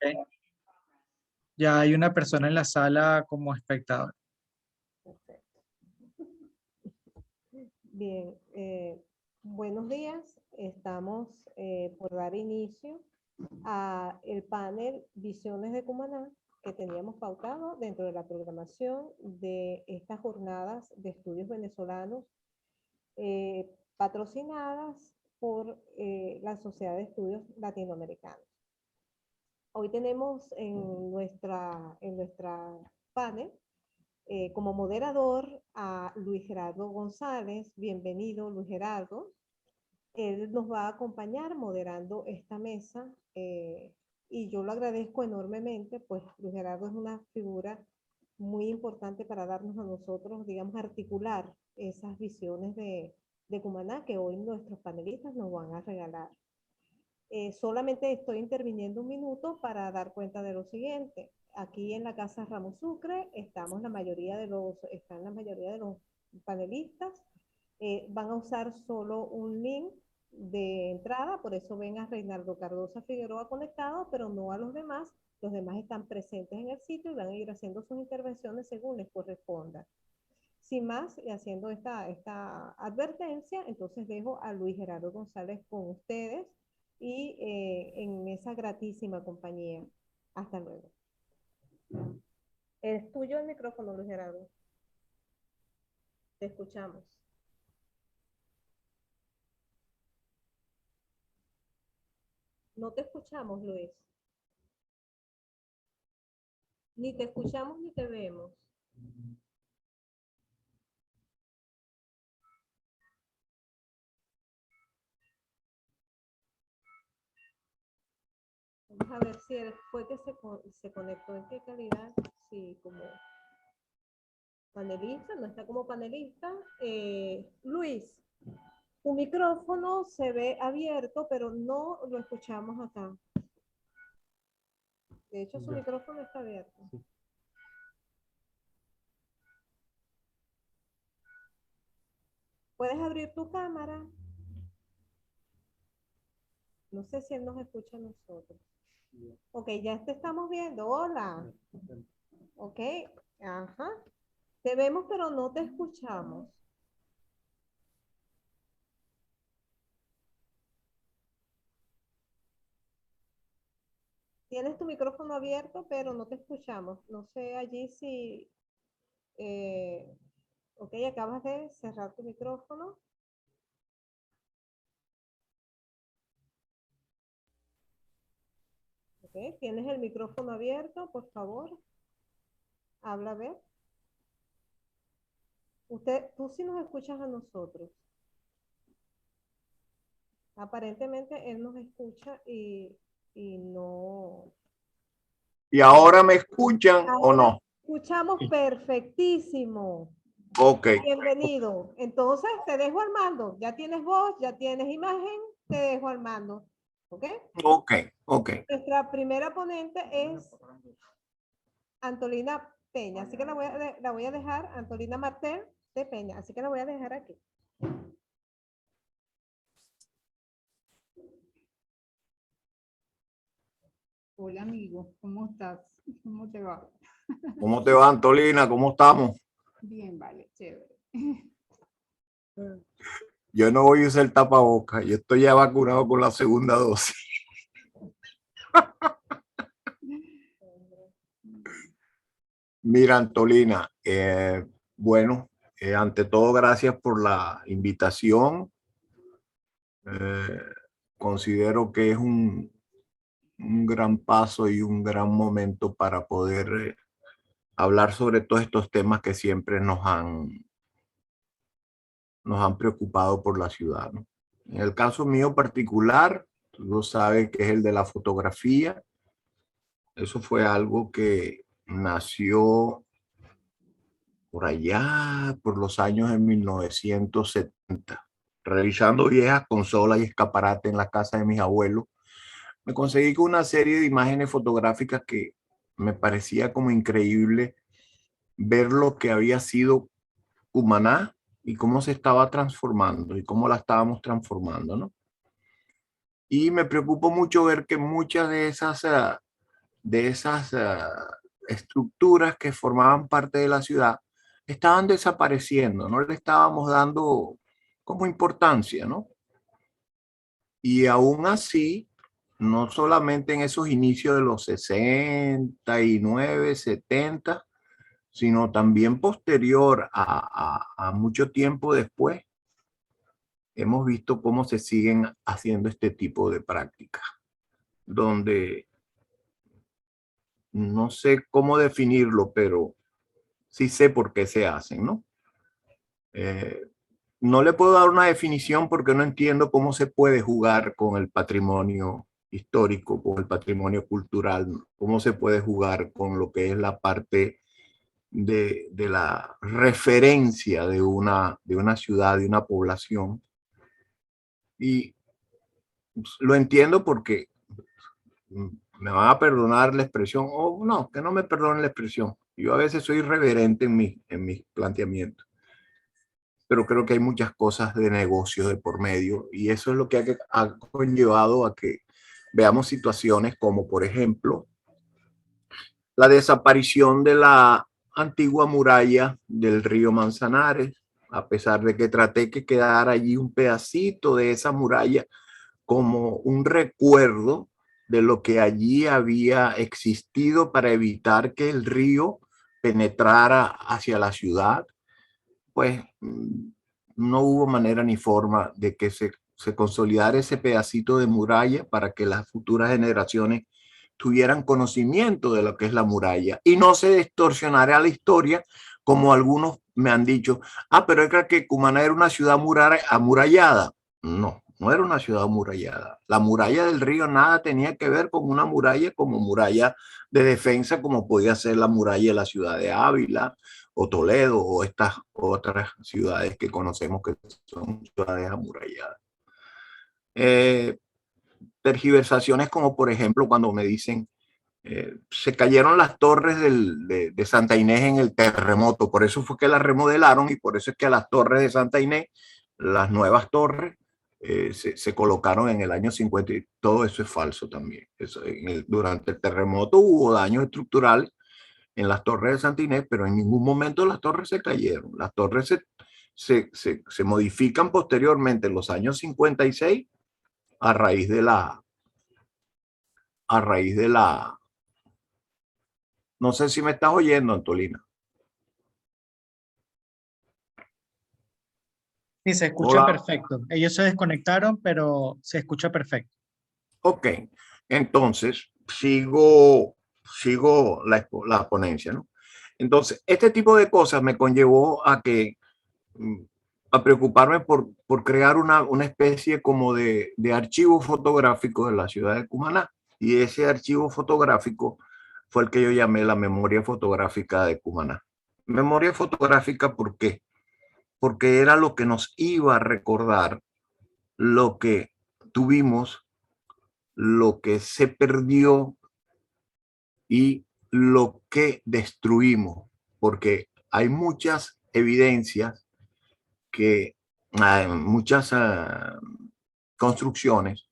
Ok. Ya hay una persona en la sala como espectador. Perfecto. Bien, buenos días. Estamos por dar inicio a el panel Visiones de Cumaná que teníamos pautado dentro de la programación de estas jornadas de estudios venezolanos patrocinadas por la Sociedad de Estudios Latinoamericanos. Hoy tenemos en nuestra panel como moderador a Luis Gerardo González. Bienvenido, Luis Gerardo. Él nos va a acompañar moderando esta mesa y yo lo agradezco enormemente, pues Luis Gerardo es una figura muy importante para darnos a nosotros, digamos, articular esas visiones de Cumaná que hoy nuestros panelistas nos van a regalar. Solamente estoy interviniendo un minuto para dar cuenta de lo siguiente. Aquí en la Casa Ramos Sucre están la mayoría de los panelistas. Van a usar solo un link de entrada, por eso ven a Reinaldo Cardosa Figueroa conectado, pero no a los demás. Los demás están presentes en el sitio y van a ir haciendo sus intervenciones según les corresponda. Sin más, y haciendo esta advertencia, entonces dejo a Luis Gerardo González con ustedes y en esa gratísima compañía. Hasta luego. Es tuyo el micrófono, Luis Gerardo. Te escuchamos. No te escuchamos, Luis. Ni te escuchamos ni te vemos. Vamos a ver si fue que se conectó en qué calidad. Sí, como panelista, no está como panelista. Luis, tu micrófono se ve abierto, pero no lo escuchamos acá. De hecho, su micrófono está abierto. Sí. ¿Puedes abrir tu cámara? No sé si él nos escucha a nosotros. Ok, ya te estamos viendo. Hola. Ok, ajá. Te vemos, pero no te escuchamos. Tienes tu micrófono abierto, pero no te escuchamos. No sé allí si... ok, acabas de cerrar tu micrófono. Ok, tienes el micrófono abierto, por favor. Habla a ver. Tú sí nos escuchas a nosotros. Aparentemente él nos escucha y no... ¿Y ahora me escuchan o no? Escuchamos perfectísimo. Ok. Bienvenido. Entonces te dejo al mando. Ya tienes voz, ya tienes imagen, te dejo al mando. ¿Ok? Ok, ok. Nuestra primera ponente es Antolina Peña. Así que la voy a dejar, Antolina Martel de Peña. Así que la voy a dejar aquí. Hola amigo, ¿cómo estás? ¿Cómo te va? ¿Cómo te va, Antolina? ¿Cómo estamos? Bien, vale, chévere. Yo no voy a usar el tapabocas. Yo estoy ya vacunado con la segunda dosis. Mira, Antolina, bueno, ante todo, gracias por la invitación. Considero que es un gran paso y un gran momento para poder hablar sobre todos estos temas que siempre nos han preocupado por la ciudad, ¿no? En el caso mío particular, tú lo sabes, que es el de la fotografía. Eso fue algo que nació por allá, por los años de 1970. Revisando viejas consolas y escaparates en la casa de mis abuelos, me conseguí con una serie de imágenes fotográficas que me parecía como increíble ver lo que había sido Cumaná y cómo se estaba transformando y cómo la estábamos transformando, ¿no? Y me preocupó mucho ver que muchas de esas de esas estructuras que formaban parte de la ciudad estaban desapareciendo, no le estábamos dando como importancia, ¿no? Y aún así, no solamente en esos inicios de los 69, 70, sino también posterior a mucho tiempo después, hemos visto cómo se siguen haciendo este tipo de prácticas, donde no sé cómo definirlo, pero sí sé por qué se hacen, ¿no? No le puedo dar una definición porque no entiendo cómo se puede jugar con el patrimonio histórico, con el patrimonio cultural, cómo se puede jugar con lo que es la parte de la referencia de una ciudad, de una población. Y lo entiendo porque me van a perdonar la expresión, o no, que no me perdonen la expresión. Yo a veces soy irreverente en mis planteamientos, pero creo que hay muchas cosas de negocio de por medio y eso es lo que ha conllevado a que veamos situaciones como, por ejemplo, la desaparición de la antigua muralla del río Manzanares, a pesar de que traté que quedara allí un pedacito de esa muralla como un recuerdo de lo que allí había existido para evitar que el río penetrara hacia la ciudad, pues no hubo manera ni forma de que se consolidara ese pedacito de muralla para que las futuras generaciones tuvieran conocimiento de lo que es la muralla y no se distorsionara la historia como algunos me han dicho, pero es que Cumaná era una ciudad amurallada. No, no era una ciudad amurallada. La muralla del río nada tenía que ver con una muralla como muralla de defensa como podía ser la muralla de la ciudad de Ávila o Toledo o estas otras ciudades que conocemos que son ciudades amuralladas. Tergiversaciones como por ejemplo cuando me dicen se cayeron las torres de Santa Inés en el terremoto, por eso fue que las remodelaron y por eso es que a las torres de Santa Inés, las nuevas torres, se colocaron en el año 50 y todo eso es falso también. Durante el terremoto hubo daños estructurales en las torres de Santa Inés, pero en ningún momento las torres se cayeron. Las torres se modifican posteriormente en los años 56 a raíz de la, no sé si me estás oyendo, Antolina. Sí, se escucha Hola. perfecto. Ellos se desconectaron, pero se escucha perfecto. Ok, entonces sigo la ponencia, ¿no? Entonces, este tipo de cosas me conllevó a que a preocuparme por crear una especie como de archivo fotográfico de la ciudad de Cumaná. Y ese archivo fotográfico fue el que yo llamé la memoria fotográfica de Cumaná. Memoria fotográfica, ¿por qué? Porque era lo que nos iba a recordar lo que tuvimos, lo que se perdió y lo que destruimos, porque hay muchas evidencias que hay muchas construcciones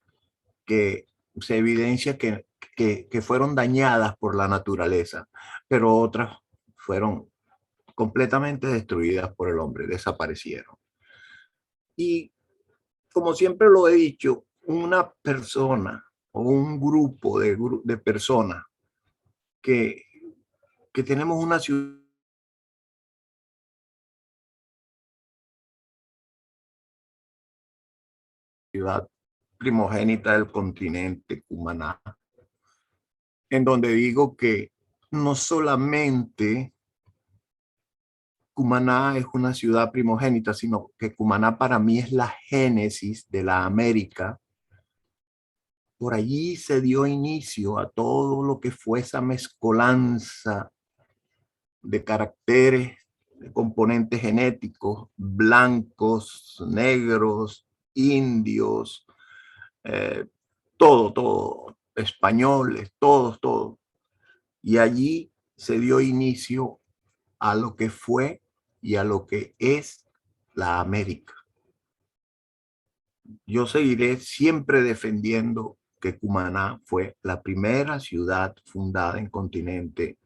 que se evidencia que fueron dañadas por la naturaleza, pero otras fueron completamente destruidas por el hombre, desaparecieron. Y como siempre lo he dicho, una persona o un grupo de personas que, que tenemos una ciudad primogénita del continente, Cumaná, en donde digo que no solamente Cumaná es una ciudad primogénita, sino que Cumaná para mí es la génesis de la América. Por allí se dio inicio a todo lo que fue esa mezcolanza de caracteres, de componentes genéticos, blancos, negros, indios, eh, todo, españoles, todos. Y allí se dio inicio a lo que fue y a lo que es la América. Yo seguiré siempre defendiendo que Cumaná fue la primera ciudad fundada en continente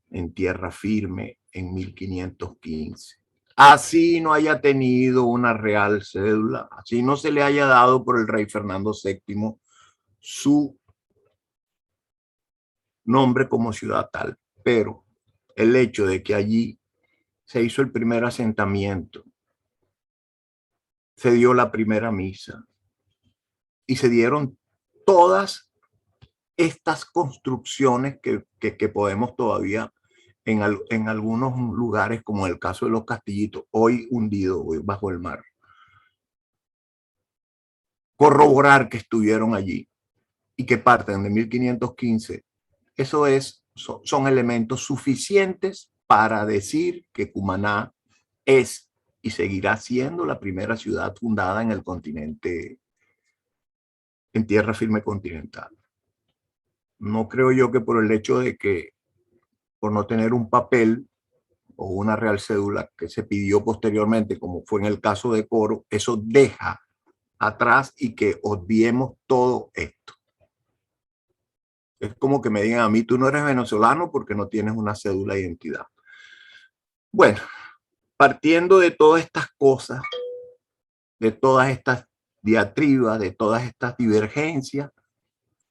en tierra firme en 1515. Así no haya tenido una real cédula, así no se le haya dado por el rey Fernando VII su nombre como ciudad tal, pero el hecho de que allí se hizo el primer asentamiento, se dio la primera misa y se dieron todas estas construcciones que podemos todavía en algunos lugares, como el caso de los castillitos, hoy hundidos bajo el mar, corroborar que estuvieron allí y que parten de 1515. Eso son elementos suficientes para decir que Cumaná es y seguirá siendo la primera ciudad fundada en el continente, en tierra firme continental. No creo yo que por el hecho de que, por no tener un papel o una real cédula que se pidió posteriormente, como fue en el caso de Coro, eso deja atrás y que obviemos todo esto. Es como que me digan a mí, tú no eres venezolano porque no tienes una cédula de identidad. Bueno, partiendo de todas estas cosas, de todas estas diatribas, de todas estas divergencias,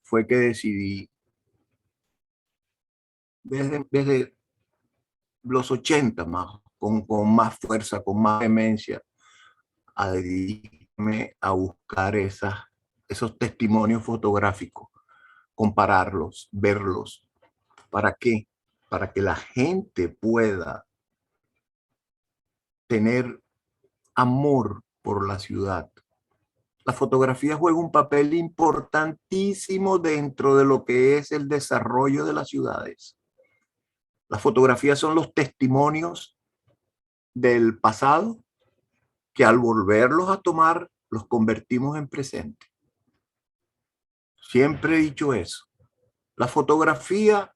fue que decidí desde los 80 más, con más fuerza, con más vehemencia, a dedicarme a buscar esos testimonios fotográficos, compararlos, verlos. ¿Para qué? Para que la gente pueda tener amor por la ciudad. La fotografía juega un papel importantísimo dentro de lo que es el desarrollo de las ciudades. Las fotografías son los testimonios del pasado que al volverlos a tomar los convertimos en presente. Siempre he dicho eso. La fotografía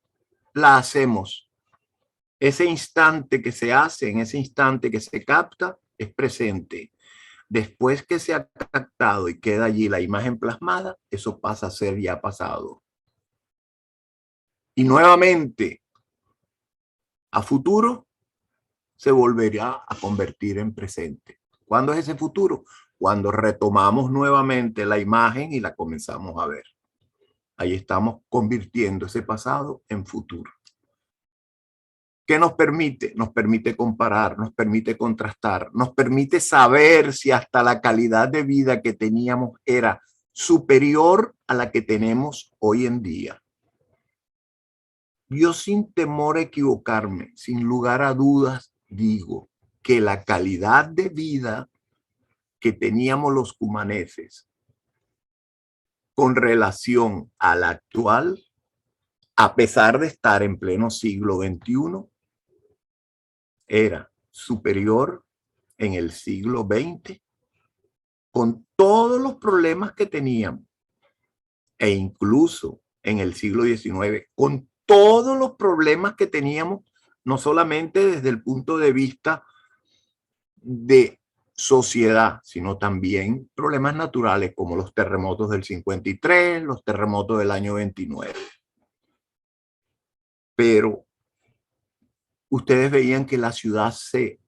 la hacemos. Ese instante que se hace, en ese instante que se capta, es presente. Después que se ha captado y queda allí la imagen plasmada, eso pasa a ser ya pasado. Y nuevamente, a futuro, se volverá a convertir en presente. ¿Cuándo es ese futuro? Cuando retomamos nuevamente la imagen y la comenzamos a ver. Ahí estamos convirtiendo ese pasado en futuro. ¿Qué nos permite? Nos permite comparar, nos permite contrastar, nos permite saber si hasta la calidad de vida que teníamos era superior a la que tenemos hoy en día. Yo, sin temor a equivocarme, sin lugar a dudas, digo que la calidad de vida que teníamos los cumaneses con relación a la actual, a pesar de estar en pleno siglo XXI, era superior en el siglo XX, con todos los problemas que teníamos, e incluso en el siglo XIX, con todos los problemas que teníamos, no solamente desde el punto de vista de sociedad, sino también problemas naturales como los terremotos del 53, los terremotos del año 29. Pero ustedes veían que la ciudad se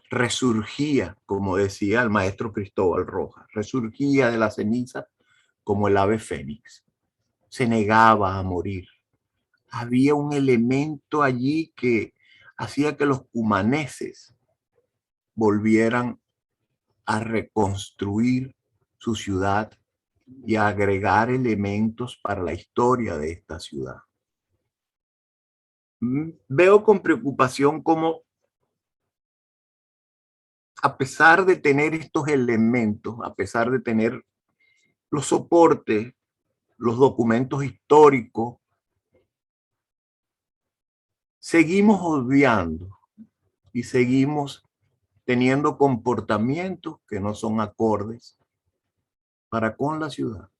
resurgía, como decía el maestro Cristóbal Rojas, resurgía de la ceniza como el ave fénix. Se negaba a morir. Había un elemento allí que hacía que los cumaneses volvieran a reconstruir su ciudad y a agregar elementos para la historia de esta ciudad. Veo con preocupación cómo, a pesar de tener estos elementos, a pesar de tener los soportes, los documentos históricos, seguimos obviando y seguimos teniendo comportamientos que no son acordes para con la ciudad.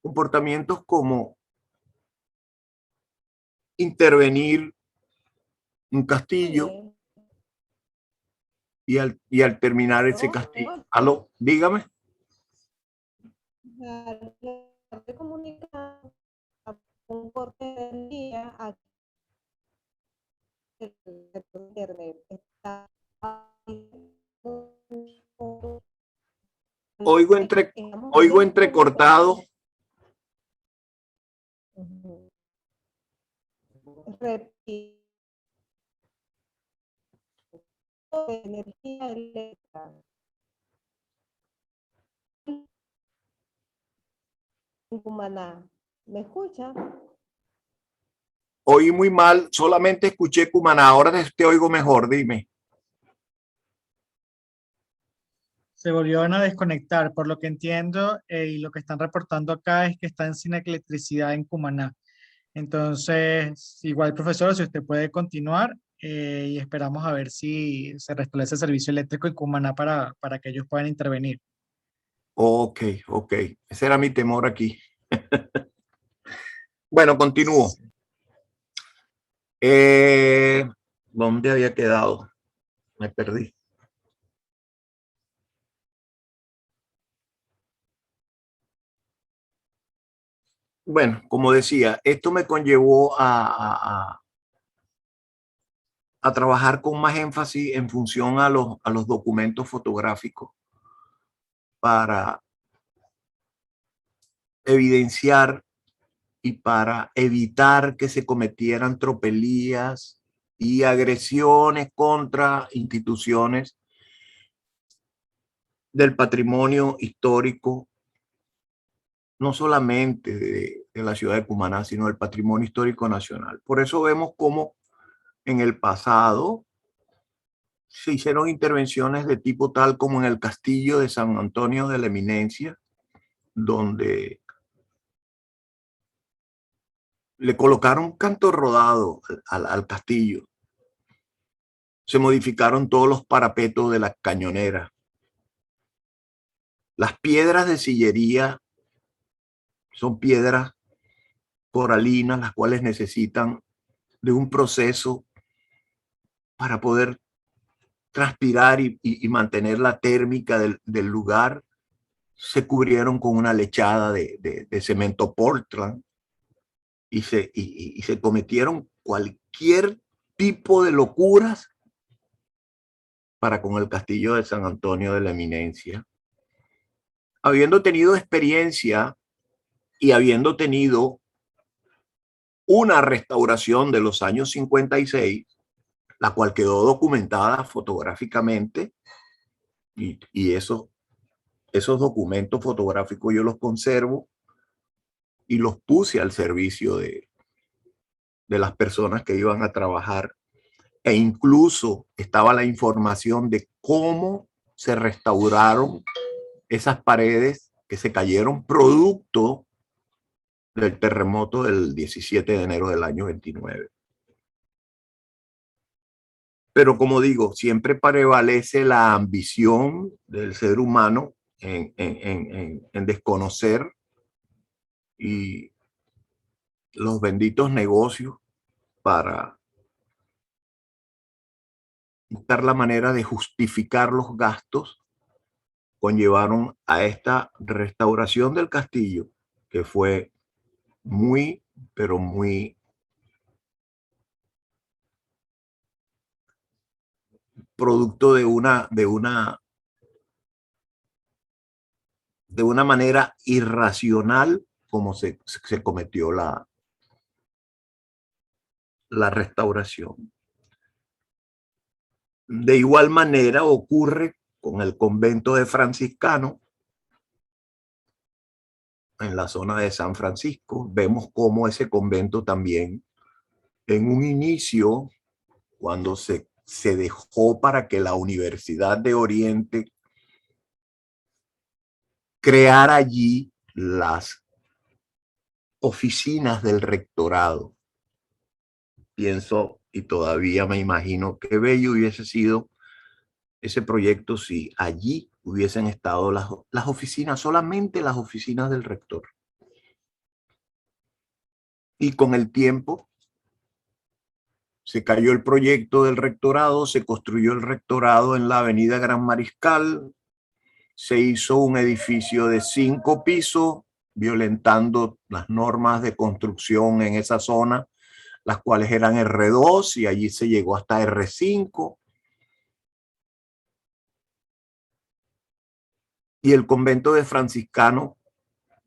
Comportamientos como intervenir un castillo y al terminar ese castillo, aló, dígame. de comunicar un corte de energía a internet. Está Oigo oigo entrecortado. Repito, energía eléctrica. En Cumaná. ¿Me escucha? Oí muy mal, solamente escuché Cumaná. Ahora te oigo mejor, dime. Se volvieron a desconectar, por lo que entiendo, y lo que están reportando acá es que están sin electricidad en Cumaná. Entonces, igual, profesor, si usted puede continuar, y esperamos a ver si se restablece el servicio eléctrico en Cumaná para que ellos puedan intervenir. Ok, ok. Ese era mi temor aquí. Bueno, continúo. ¿Dónde había quedado? Me perdí. Bueno, como decía, esto me conllevó a trabajar con más énfasis en función a los documentos fotográficos para evidenciar y para evitar que se cometieran tropelías y agresiones contra instituciones del patrimonio histórico, no solamente de la ciudad de Cumaná, sino del patrimonio histórico nacional. Por eso vemos cómo en el pasado se hicieron intervenciones de tipo tal como en el castillo de San Antonio de la Eminencia, donde le colocaron canto rodado al castillo. Se modificaron todos los parapetos de la cañonera. Las piedras de sillería son piedras coralinas, las cuales necesitan de un proceso para poder transpirar y mantener la térmica del lugar. Se cubrieron con una lechada de cemento Portland y se cometieron cualquier tipo de locuras para con el castillo de San Antonio de la Eminencia. Habiendo tenido experiencia y habiendo tenido una restauración de los años 56, la cual quedó documentada fotográficamente, y esos documentos fotográficos yo los conservo y los puse al servicio de las personas que iban a trabajar, e incluso estaba la información de cómo se restauraron esas paredes que se cayeron producto del terremoto del 17 de enero del año 29. Pero como digo, siempre prevalece la ambición del ser humano en desconocer y los benditos negocios para buscar la manera de justificar los gastos conllevaron a esta restauración del castillo, que fue muy, pero muy producto de una manera irracional como se cometió la restauración. De igual manera ocurre con el convento de franciscanos en la zona de San Francisco. Vemos cómo ese convento también, en un inicio, cuando se dejó para que la Universidad de Oriente creara allí las oficinas del rectorado, pienso y todavía me imagino qué bello hubiese sido ese proyecto si allí hubiesen estado las oficinas, solamente las oficinas del rector. Y con el tiempo se cayó el proyecto del rectorado, se construyó el rectorado en la avenida Gran Mariscal, se hizo un edificio de 5 pisos violentando las normas de construcción en esa zona, las cuales eran R2 y allí se llegó hasta R5. Y el convento de franciscanos,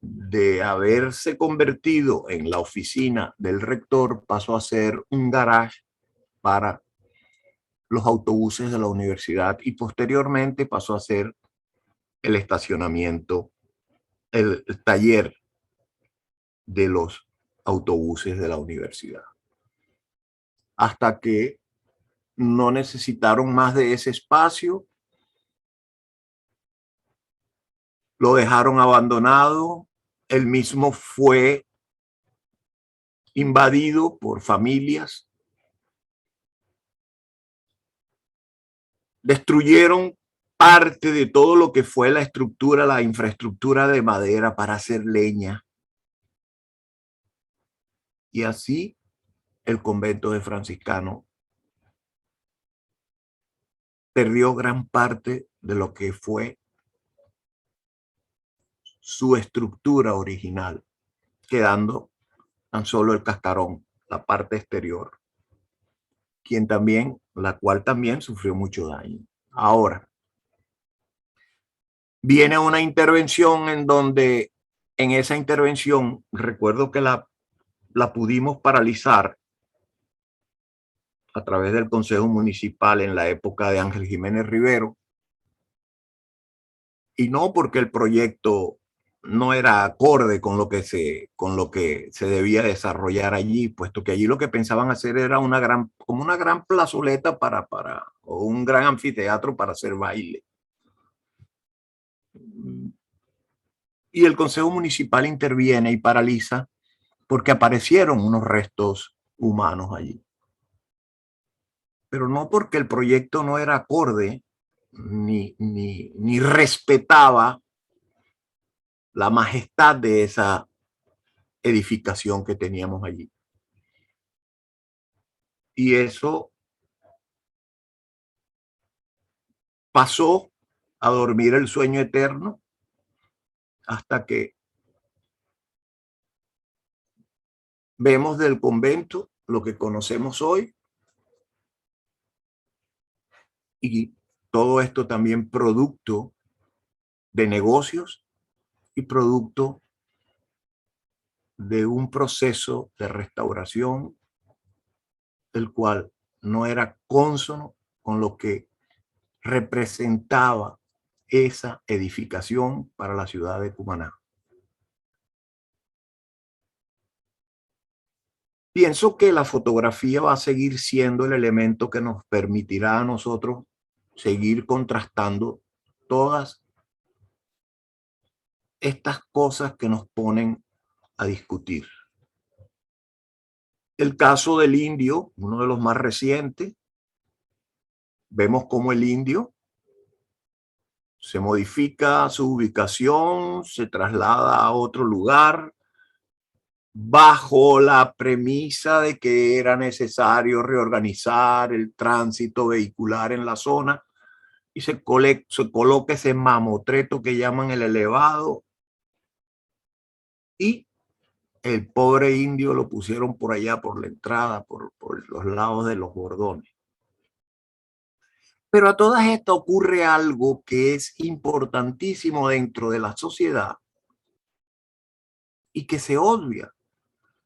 de haberse convertido en la oficina del rector, pasó a ser un garage para los autobuses de la universidad y posteriormente pasó a ser el estacionamiento, el taller de los autobuses de la universidad. Hasta que no necesitaron más de ese espacio, lo dejaron abandonado, el mismo fue invadido por familias, destruyeron parte de todo lo que fue la estructura, la infraestructura de madera para hacer leña. Y así el convento de franciscanos perdió gran parte de lo que fue su estructura original, quedando tan solo el cascarón, la parte exterior, la cual también sufrió mucho daño. Ahora, viene una intervención en donde, en esa intervención, recuerdo que la pudimos paralizar a través del Consejo Municipal en la época de Ángel Jiménez Rivero, y no porque el proyecto no era acorde con lo que se debía desarrollar allí, puesto que allí lo que pensaban hacer era como una gran plazoleta o un gran anfiteatro para hacer baile. Y el Consejo Municipal interviene y paraliza porque aparecieron unos restos humanos allí. Pero no porque el proyecto no era acorde ni respetaba la majestad de esa edificación que teníamos allí. Y eso pasó a dormir el sueño eterno hasta que vemos del convento lo que conocemos hoy, y todo esto también producto de negocios y producto de un proceso de restauración el cual no era cónsono con lo que representaba esa edificación para la ciudad de Cumaná. Pienso que la fotografía va a seguir siendo el elemento que nos permitirá a nosotros seguir contrastando todas estas cosas que nos ponen a discutir. El caso del indio, uno de los más recientes, vemos cómo el indio se modifica su ubicación, se traslada a otro lugar, bajo la premisa de que era necesario reorganizar el tránsito vehicular en la zona, y se coloca ese mamotreto que llaman el elevado, y el pobre indio lo pusieron por allá, por la entrada, por los lados de los bordones. Pero a todas estas ocurre algo que es importantísimo dentro de la sociedad y que se obvia.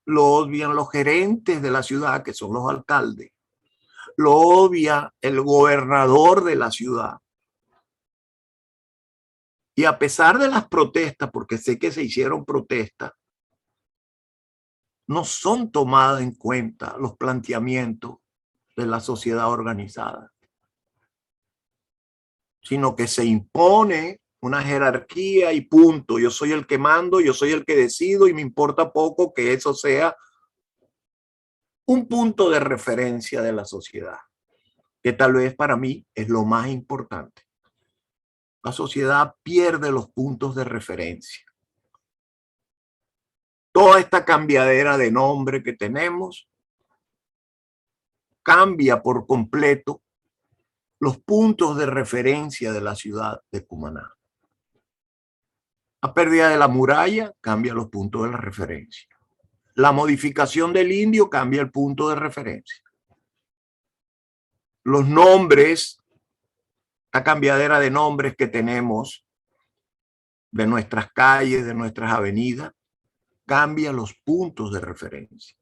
Lo obvian los gerentes de la ciudad, que son los alcaldes. Lo obvia el gobernador de la ciudad. Y a pesar de las protestas, porque sé que se hicieron protestas, no son tomadas en cuenta los planteamientos de la sociedad organizada, sino que se impone una jerarquía y punto. Yo soy el que mando, yo soy el que decido, y me importa poco que eso sea un punto de referencia de la sociedad, que tal vez para mí es lo más importante. La sociedad pierde los puntos de referencia. Toda esta cambiadera de nombre que tenemos cambia por completo los puntos de referencia de la ciudad de Cumaná. La pérdida de la muralla cambia los puntos de la referencia. La modificación del indio cambia el punto de referencia. Los nombres, la cambiadera de nombres que tenemos de nuestras calles, de nuestras avenidas, cambia los puntos de referencia.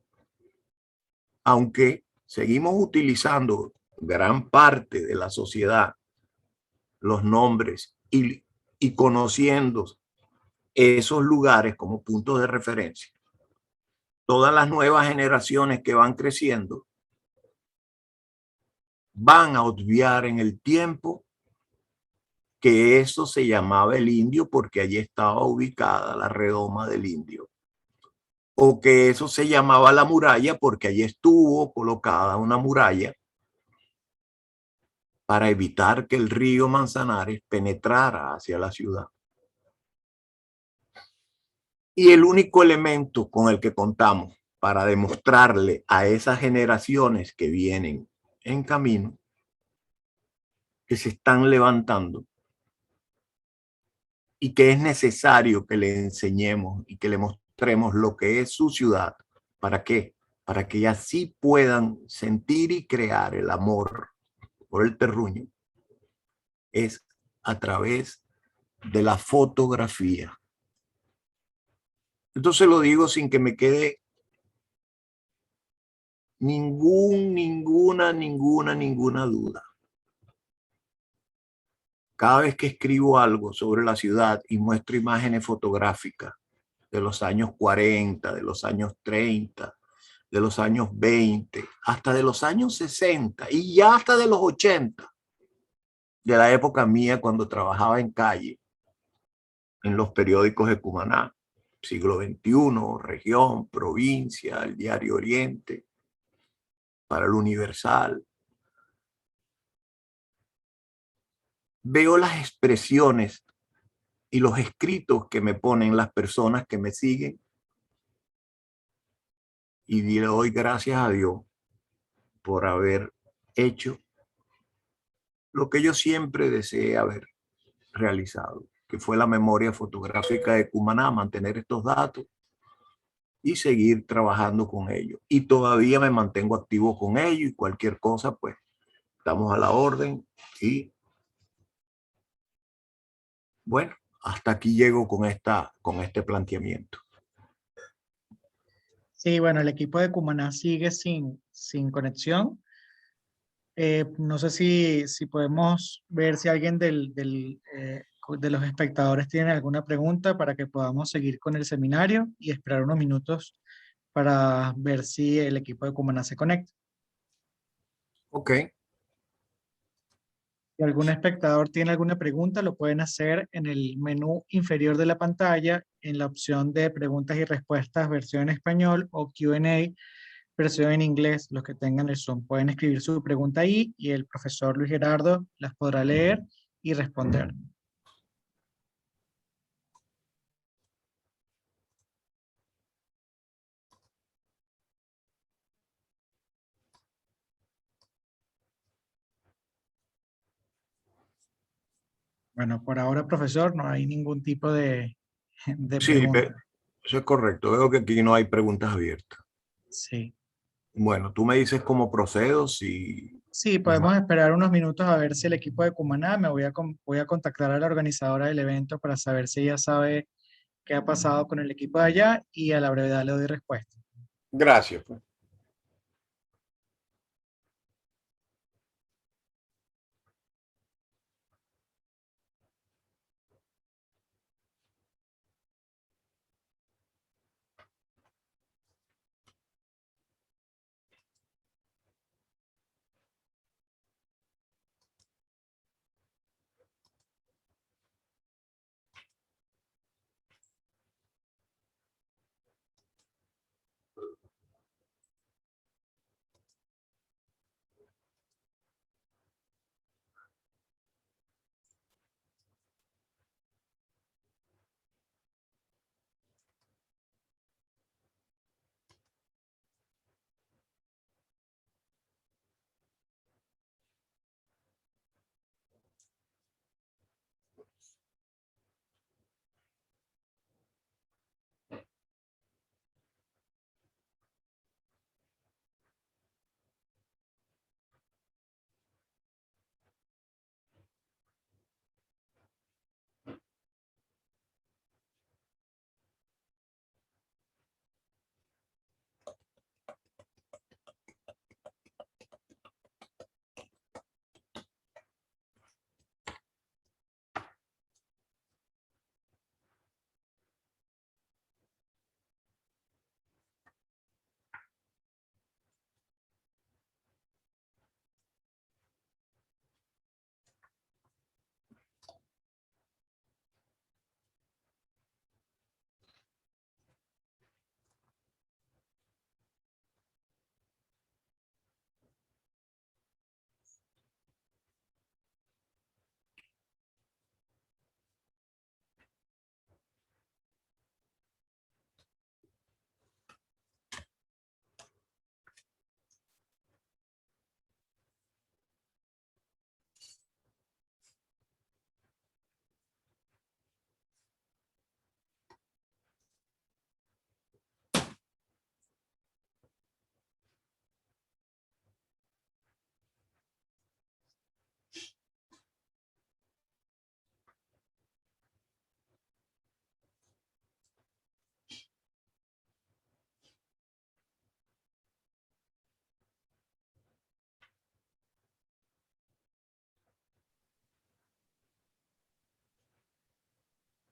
Aunque seguimos utilizando gran parte de la sociedad los nombres y conociendo esos lugares como puntos de referencia, todas las nuevas generaciones que van creciendo van a obviar en el tiempo que eso se llamaba el Indio porque allí estaba ubicada la redoma del Indio, o que eso se llamaba la muralla porque allí estuvo colocada una muralla para evitar que el río Manzanares penetrara hacia la ciudad. Y el único elemento con el que contamos para demostrarle a esas generaciones que vienen en camino, que se están levantando y que es necesario que le enseñemos y que le mostremos lo que es su ciudad. ¿Para qué? Para que así puedan sentir y crear el amor por el terruño. Es a través de la fotografía. Entonces lo digo sin que me quede ninguna duda. Cada vez que escribo algo sobre la ciudad y muestro imágenes fotográficas de los años 40, de los años 30, de los años 20, hasta de los años 60 y ya hasta de los 80, de la época mía cuando trabajaba en calle, en los periódicos de Cumaná, siglo XXI, región, provincia, el Diario Oriente, para el Universal. Veo las expresiones y los escritos que me ponen las personas que me siguen y le doy gracias a Dios por haber hecho lo que yo siempre deseé haber realizado, que fue la memoria fotográfica de Cumaná, mantener estos datos y seguir trabajando con ellos. Y todavía me mantengo activo con ellos y cualquier cosa, pues estamos a la orden. Y bueno, hasta aquí llego con este planteamiento. Sí, bueno, el equipo de Cumaná sigue sin conexión. No sé si podemos ver si alguien de los espectadores tiene alguna pregunta para que podamos seguir con el seminario y esperar unos minutos para ver si el equipo de Cumaná se conecta. Ok. Si algún espectador tiene alguna pregunta, lo pueden hacer en el menú inferior de la pantalla, en la opción de preguntas y respuestas, versión en español o Q&A, versión en inglés. Los que tengan el Zoom pueden escribir su pregunta ahí y el profesor Luis Gerardo las podrá leer y responder. Bueno, por ahora, profesor, no hay ningún tipo de Sí, pregunta. eso es correcto. Veo que aquí no hay preguntas abiertas. Sí. Bueno, tú me dices cómo procedo, si... Sí, podemos esperar unos minutos a ver si el equipo de Cumaná, voy a contactar a la organizadora del evento para saber si ella sabe qué ha pasado con el equipo de allá y a la brevedad le doy respuesta. Gracias. Pues.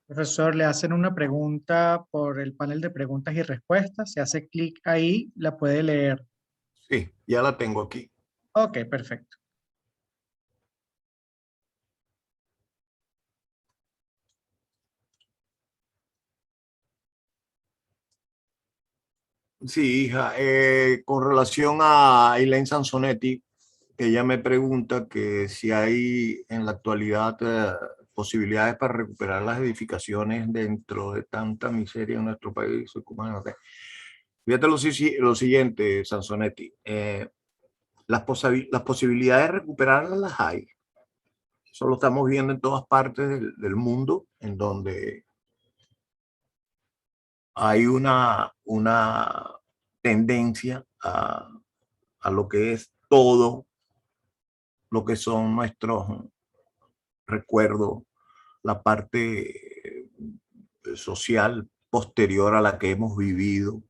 Profesor, le hacen una pregunta por el panel de preguntas y respuestas. Si hace clic ahí, la puede leer. Sí, ya la tengo aquí. Ok, perfecto. Sí, hija, con relación a Elaine Sansonetti, ella me pregunta que si hay en la actualidad posibilidades para recuperar las edificaciones dentro de tanta miseria en nuestro país. Fíjate lo siguiente, Sansonetti, las posibilidades de recuperarlas las hay. Eso lo estamos viendo en todas partes del mundo, en donde hay una tendencia a lo que es todo lo que son nuestros recuerdos, la parte social posterior a la que hemos vivido,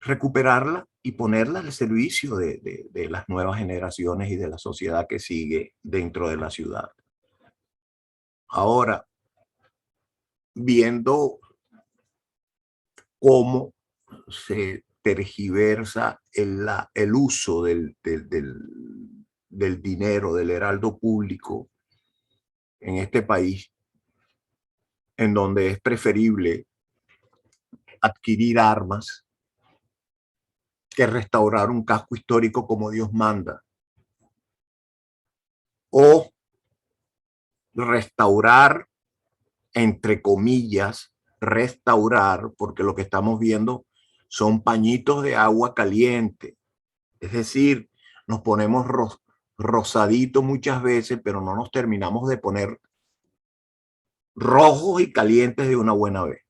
recuperarla y ponerla al servicio de las nuevas generaciones y de la sociedad que sigue dentro de la ciudad. Ahora, viendo cómo se tergiversa el uso del dinero, del heraldo público en este país, en donde es preferible adquirir armas que restaurar un casco histórico como Dios manda, o restaurar, entre comillas, restaurar, porque lo que estamos viendo son pañitos de agua caliente. Es decir, nos ponemos rosadito muchas veces, pero no nos terminamos de poner rojos y calientes de una buena vez.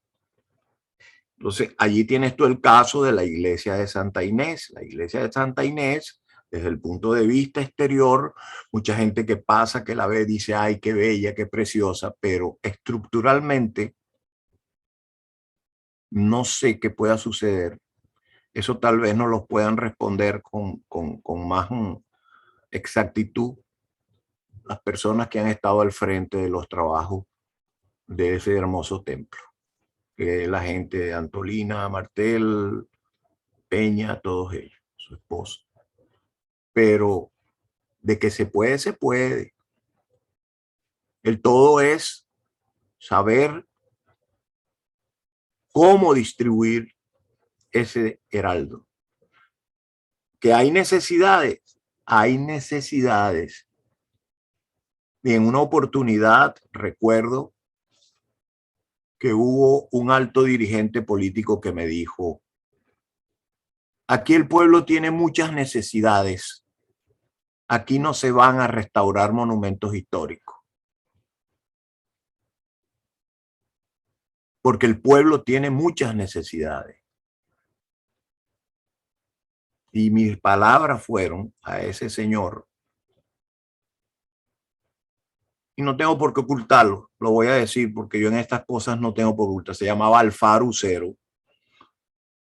Entonces, allí tienes tú el caso de la iglesia de Santa Inés. La iglesia de Santa Inés, desde el punto de vista exterior, mucha gente que pasa, que la ve, dice, ay, qué bella, qué preciosa, pero estructuralmente no sé qué pueda suceder. Eso tal vez nos lo puedan responder con más exactitud las personas que han estado al frente de los trabajos de ese hermoso templo, que es la gente de Antolina, Martel, Peña, todos ellos, su esposo. Pero de que se puede, se puede. El todo es saber cómo distribuir ese heraldo. Que hay necesidades, hay necesidades. Y en una oportunidad recuerdo que hubo un alto dirigente político que me dijo, aquí el pueblo tiene muchas necesidades. Aquí no se van a restaurar monumentos históricos. Porque el pueblo tiene muchas necesidades. Y mis palabras fueron a ese señor, y no tengo por qué ocultarlo, lo voy a decir porque yo en estas cosas no tengo por ocultar, se llamaba Alfaro Ucero.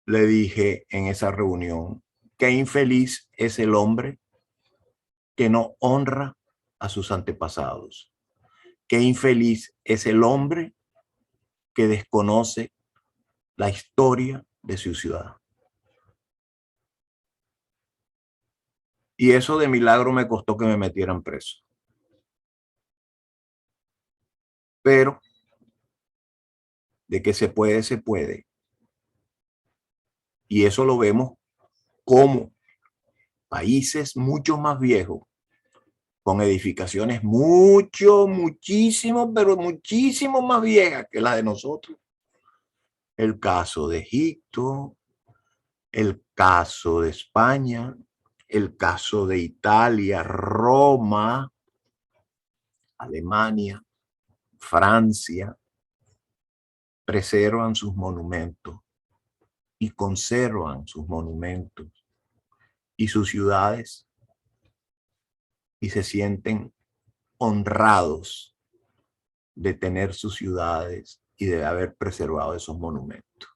Le dije en esa reunión, qué infeliz es el hombre que no honra a sus antepasados. Qué infeliz es el hombre que desconoce la historia de su ciudad. Y eso de milagro me costó que me metieran preso. Pero de que se puede, se puede. Y eso lo vemos como países mucho más viejos, con edificaciones muchísimo, pero muchísimo más viejas que la de nosotros. El caso de Egipto, el caso de España, el caso de Italia, Roma, Alemania, Francia, preservan sus monumentos y conservan sus monumentos y sus ciudades y se sienten honrados de tener sus ciudades y de haber preservado esos monumentos.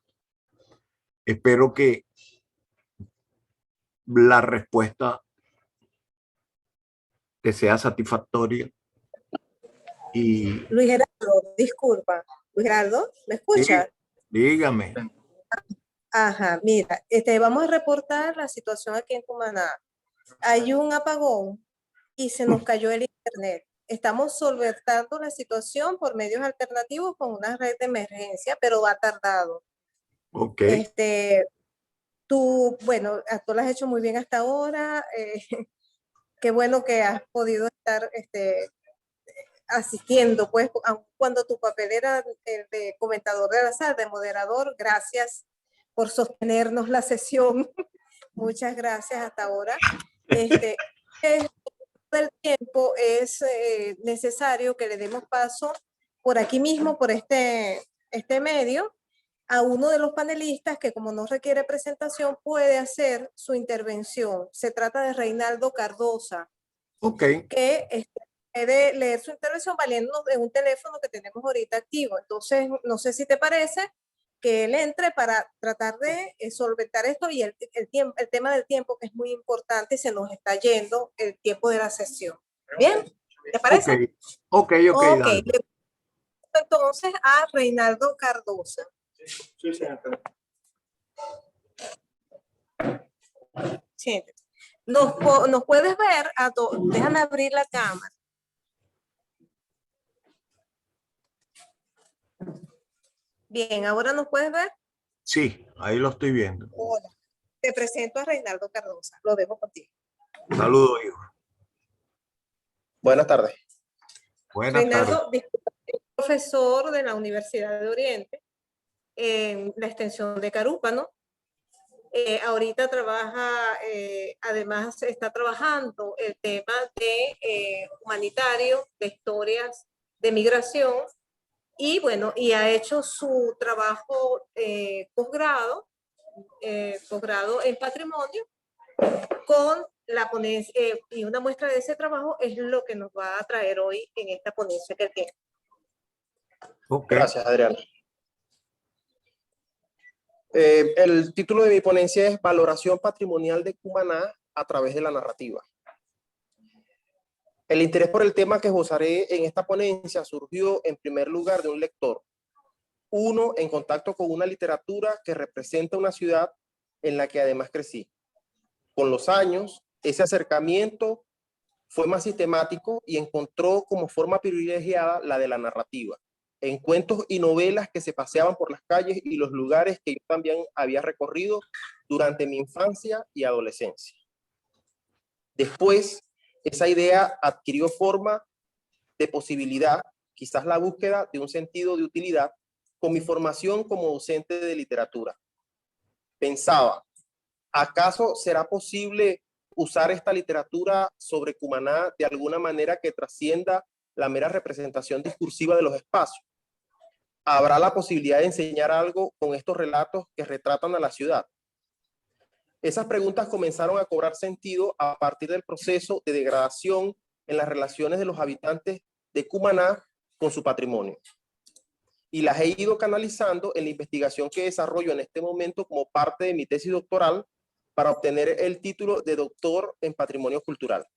Espero que la respuesta te sea satisfactoria y Luis Gerardo, disculpa. Gerardo, ¿me Sí, escucha? dígame. Ajá, mira, vamos a reportar la situación aquí en Cumaná. Hay un apagón y se nos cayó el internet. Estamos solventando la situación por medios alternativos con una red de emergencia, pero va tardado. Ok. Bueno, tú lo has hecho muy bien hasta ahora. Qué bueno que has podido estar asistiendo, pues, aun cuando tu papel era el de comentador de la sala, de moderador. Gracias por sostenernos la sesión. Muchas gracias hasta ahora. El tiempo es necesario que le demos paso por aquí mismo, por este medio, a uno de los panelistas que, como no requiere presentación, puede hacer su intervención. Se trata de Reinaldo Cardosa, Ok. que puede leer su intervención valiéndonos de un teléfono que tenemos ahorita activo. Entonces, no sé si te parece que él entre para tratar de solventar esto y el tema del tiempo, que es muy importante, y se nos está yendo el tiempo de la sesión. ¿Bien? ¿Te parece? Ok, Ok. dale. Entonces, a Reinaldo Cardosa. Sí, señor. Siéntate. Nos puedes ver a todos. Déjame abrir la cámara. Bien, ahora nos puedes ver. Sí, ahí lo estoy viendo. Hola. Te presento a Reinaldo Cardosa. Lo dejo contigo. Saludos, hijo. Buenas tardes. Buenas tardes. Reinaldo, disculpa, es profesor de la Universidad de Oriente en la extensión de Carúpano. Ahorita trabaja, además está trabajando el tema de humanitario, de historias de migración, y bueno, y ha hecho su trabajo posgrado en patrimonio con la ponencia, y una muestra de ese trabajo es lo que nos va a traer hoy en esta ponencia que tiene. Ok. Gracias, Adriana. El título de mi ponencia es Valoración patrimonial de Cumaná a través de la narrativa. El interés por el tema que esbozaré en esta ponencia surgió en primer lugar de un lector, uno en contacto con una literatura que representa una ciudad en la que además crecí. Con los años, ese acercamiento fue más sistemático y encontró como forma privilegiada la de la narrativa, en cuentos y novelas que se paseaban por las calles y los lugares que yo también había recorrido durante mi infancia y adolescencia. Después, esa idea adquirió forma de posibilidad, quizás la búsqueda de un sentido de utilidad, con mi formación como docente de literatura. Pensaba, ¿acaso será posible usar esta literatura sobre Cumaná de alguna manera que trascienda la mera representación discursiva de los espacios? ¿Habrá la posibilidad de enseñar algo con estos relatos que retratan a la ciudad? Esas preguntas comenzaron a cobrar sentido a partir del proceso de degradación en las relaciones de los habitantes de Cumaná con su patrimonio. Y las he ido canalizando en la investigación que desarrollo en este momento como parte de mi tesis doctoral para obtener el título de doctor en patrimonio cultural.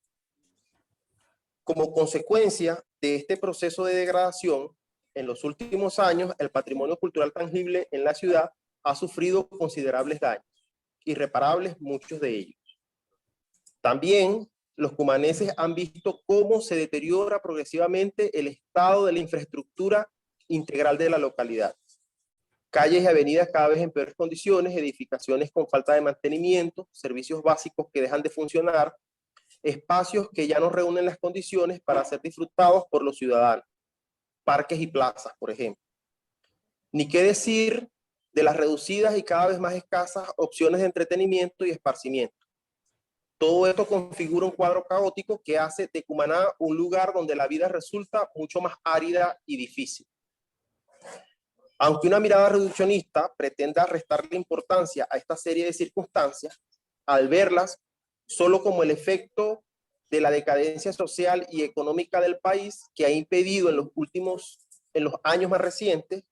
Como consecuencia de este proceso de degradación, en los últimos años el patrimonio cultural tangible en la ciudad ha sufrido considerables daños, irreparables muchos de ellos. También los cumaneses han visto cómo se deteriora progresivamente el estado de la infraestructura integral de la localidad. Calles y avenidas cada vez en peores condiciones, edificaciones con falta de mantenimiento, servicios básicos que dejan de funcionar, espacios que ya no reúnen las condiciones para ser disfrutados por los ciudadanos, parques y plazas, por ejemplo. Ni qué decir de las reducidas y cada vez más escasas opciones de entretenimiento y esparcimiento. Todo esto configura un cuadro caótico que hace de Cumaná un lugar donde la vida resulta mucho más árida y difícil. Aunque una mirada reduccionista pretenda restarle importancia a esta serie de circunstancias, al verlas solo como el efecto de la decadencia social y económica del país que ha impedido en los años más recientes,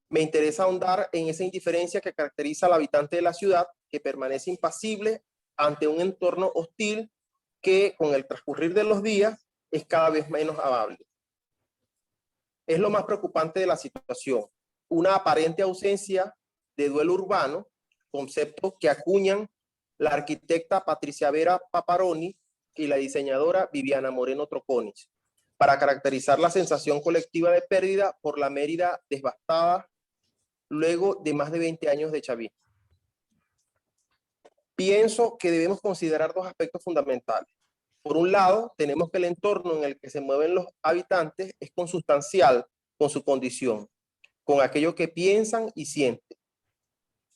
me interesa ahondar en esa indiferencia que caracteriza al habitante de la ciudad, que permanece impasible ante un entorno hostil que con el transcurrir de los días es cada vez menos amable. Es lo más preocupante de la situación, una aparente ausencia de duelo urbano, concepto que acuñan la arquitecta Patricia Vera Paparoni y la diseñadora Viviana Moreno Troconis, para caracterizar la sensación colectiva de pérdida por la Mérida devastada luego de más de 20 años de chavismo. Pienso que debemos considerar dos aspectos fundamentales. Por un lado, tenemos que el entorno en el que se mueven los habitantes es consustancial con su condición, con aquello que piensan y sienten,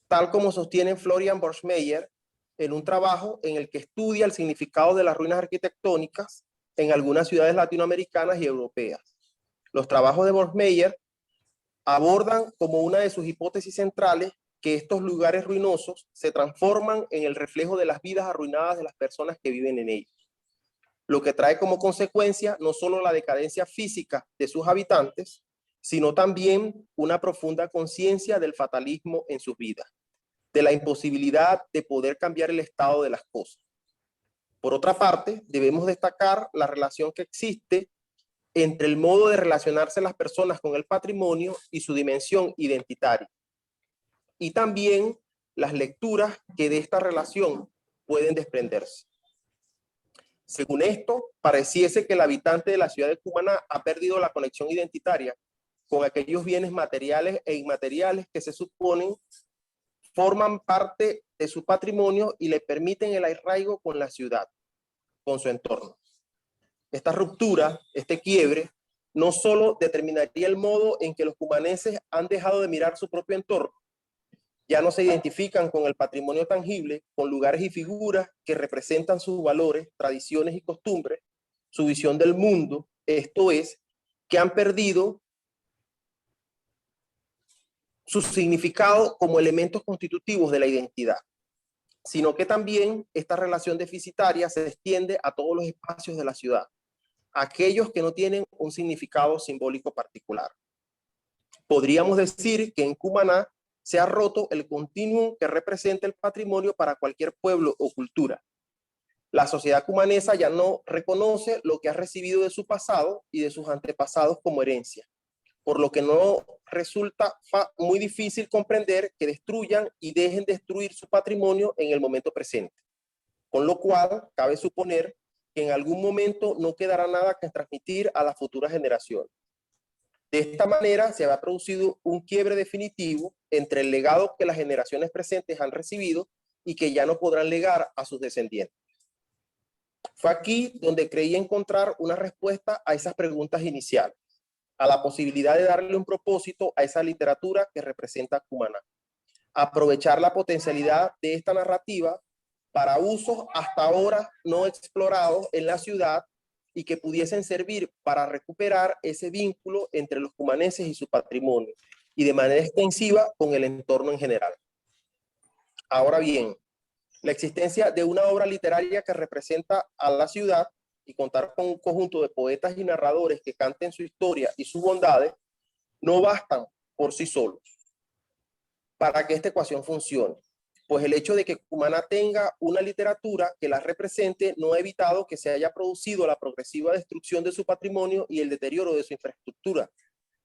tal como sostiene Florian Borschmeyer en un trabajo en el que estudia el significado de las ruinas arquitectónicas en algunas ciudades latinoamericanas y europeas. Los trabajos de Borschmeyer abordan como una de sus hipótesis centrales que estos lugares ruinosos se transforman en el reflejo de las vidas arruinadas de las personas que viven en ellos, lo que trae como consecuencia no solo la decadencia física de sus habitantes, sino también una profunda conciencia del fatalismo en sus vidas, de la imposibilidad de poder cambiar el estado de las cosas. Por otra parte, debemos destacar la relación que existe entre el modo de relacionarse las personas con el patrimonio y su dimensión identitaria, y también las lecturas que de esta relación pueden desprenderse. Según esto, pareciese que el habitante de la ciudad de Cumaná ha perdido la conexión identitaria con aquellos bienes materiales e inmateriales que se suponen forman parte de su patrimonio y le permiten el arraigo con la ciudad, con su entorno. Esta ruptura, este quiebre, no solo determinaría el modo en que los cumaneses han dejado de mirar su propio entorno, ya no se identifican con el patrimonio tangible, con lugares y figuras que representan sus valores, tradiciones y costumbres, su visión del mundo, esto es, que han perdido su significado como elementos constitutivos de la identidad, sino que también esta relación deficitaria se extiende a todos los espacios de la ciudad, aquellos que no tienen un significado simbólico particular. Podríamos decir que en Cumaná se ha roto el continuum que representa el patrimonio para cualquier pueblo o cultura. La sociedad cumanesa ya no reconoce lo que ha recibido de su pasado y de sus antepasados como herencia, por lo que no resulta muy difícil comprender que destruyan y dejen destruir su patrimonio en el momento presente. Con lo cual, cabe suponer que en algún momento no quedará nada que transmitir a las futuras generaciones. De esta manera se ha producido un quiebre definitivo entre el legado que las generaciones presentes han recibido y que ya no podrán legar a sus descendientes. Fue aquí donde creí encontrar una respuesta a esas preguntas iniciales, a la posibilidad de darle un propósito a esa literatura que representa Cumaná. Aprovechar la potencialidad de esta narrativa para usos hasta ahora no explorados en la ciudad y que pudiesen servir para recuperar ese vínculo entre los cumaneses y su patrimonio, y de manera extensiva con el entorno en general. Ahora bien, la existencia de una obra literaria que representa a la ciudad y contar con un conjunto de poetas y narradores que canten su historia y sus bondades no bastan por sí solos para que esta ecuación funcione. Pues el hecho de que Cumaná tenga una literatura que la represente no ha evitado que se haya producido la progresiva destrucción de su patrimonio y el deterioro de su infraestructura,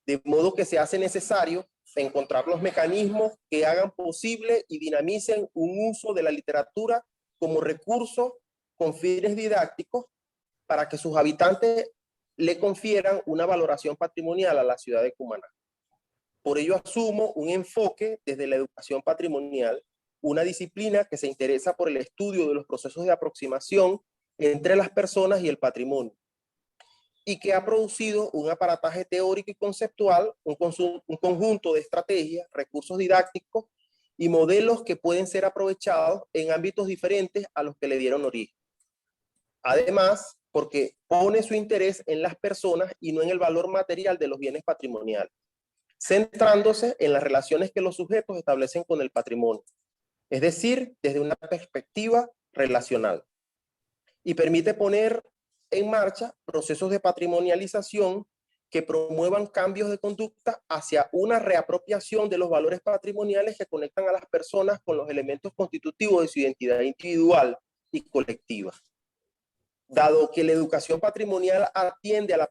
de modo que se hace necesario encontrar los mecanismos que hagan posible y dinamicen un uso de la literatura como recurso con fines didácticos para que sus habitantes le confieran una valoración patrimonial a la ciudad de Cumaná. Por ello asumo un enfoque desde la educación patrimonial, una disciplina que se interesa por el estudio de los procesos de aproximación entre las personas y el patrimonio, y que ha producido un aparataje teórico y conceptual, un conjunto de estrategias, recursos didácticos y modelos que pueden ser aprovechados en ámbitos diferentes a los que le dieron origen. Además, porque pone su interés en las personas y no en el valor material de los bienes patrimoniales, centrándose en las relaciones que los sujetos establecen con el patrimonio, es decir, desde una perspectiva relacional, y permite poner en marcha procesos de patrimonialización que promuevan cambios de conducta hacia una reapropiación de los valores patrimoniales que conectan a las personas con los elementos constitutivos de su identidad individual y colectiva. Dado que la educación patrimonial atiende a la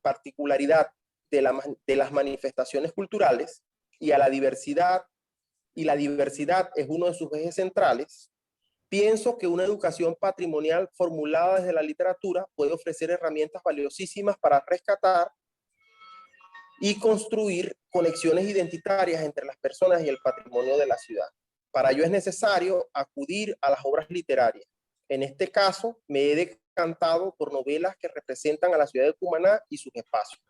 particularidad de las manifestaciones culturales y a la diversidad, y la diversidad es uno de sus ejes centrales, pienso que una educación patrimonial formulada desde la literatura puede ofrecer herramientas valiosísimas para rescatar y construir conexiones identitarias entre las personas y el patrimonio de la ciudad. Para ello es necesario acudir a las obras literarias. En este caso, me he decantado por novelas que representan a la ciudad de Cumaná y sus espacios.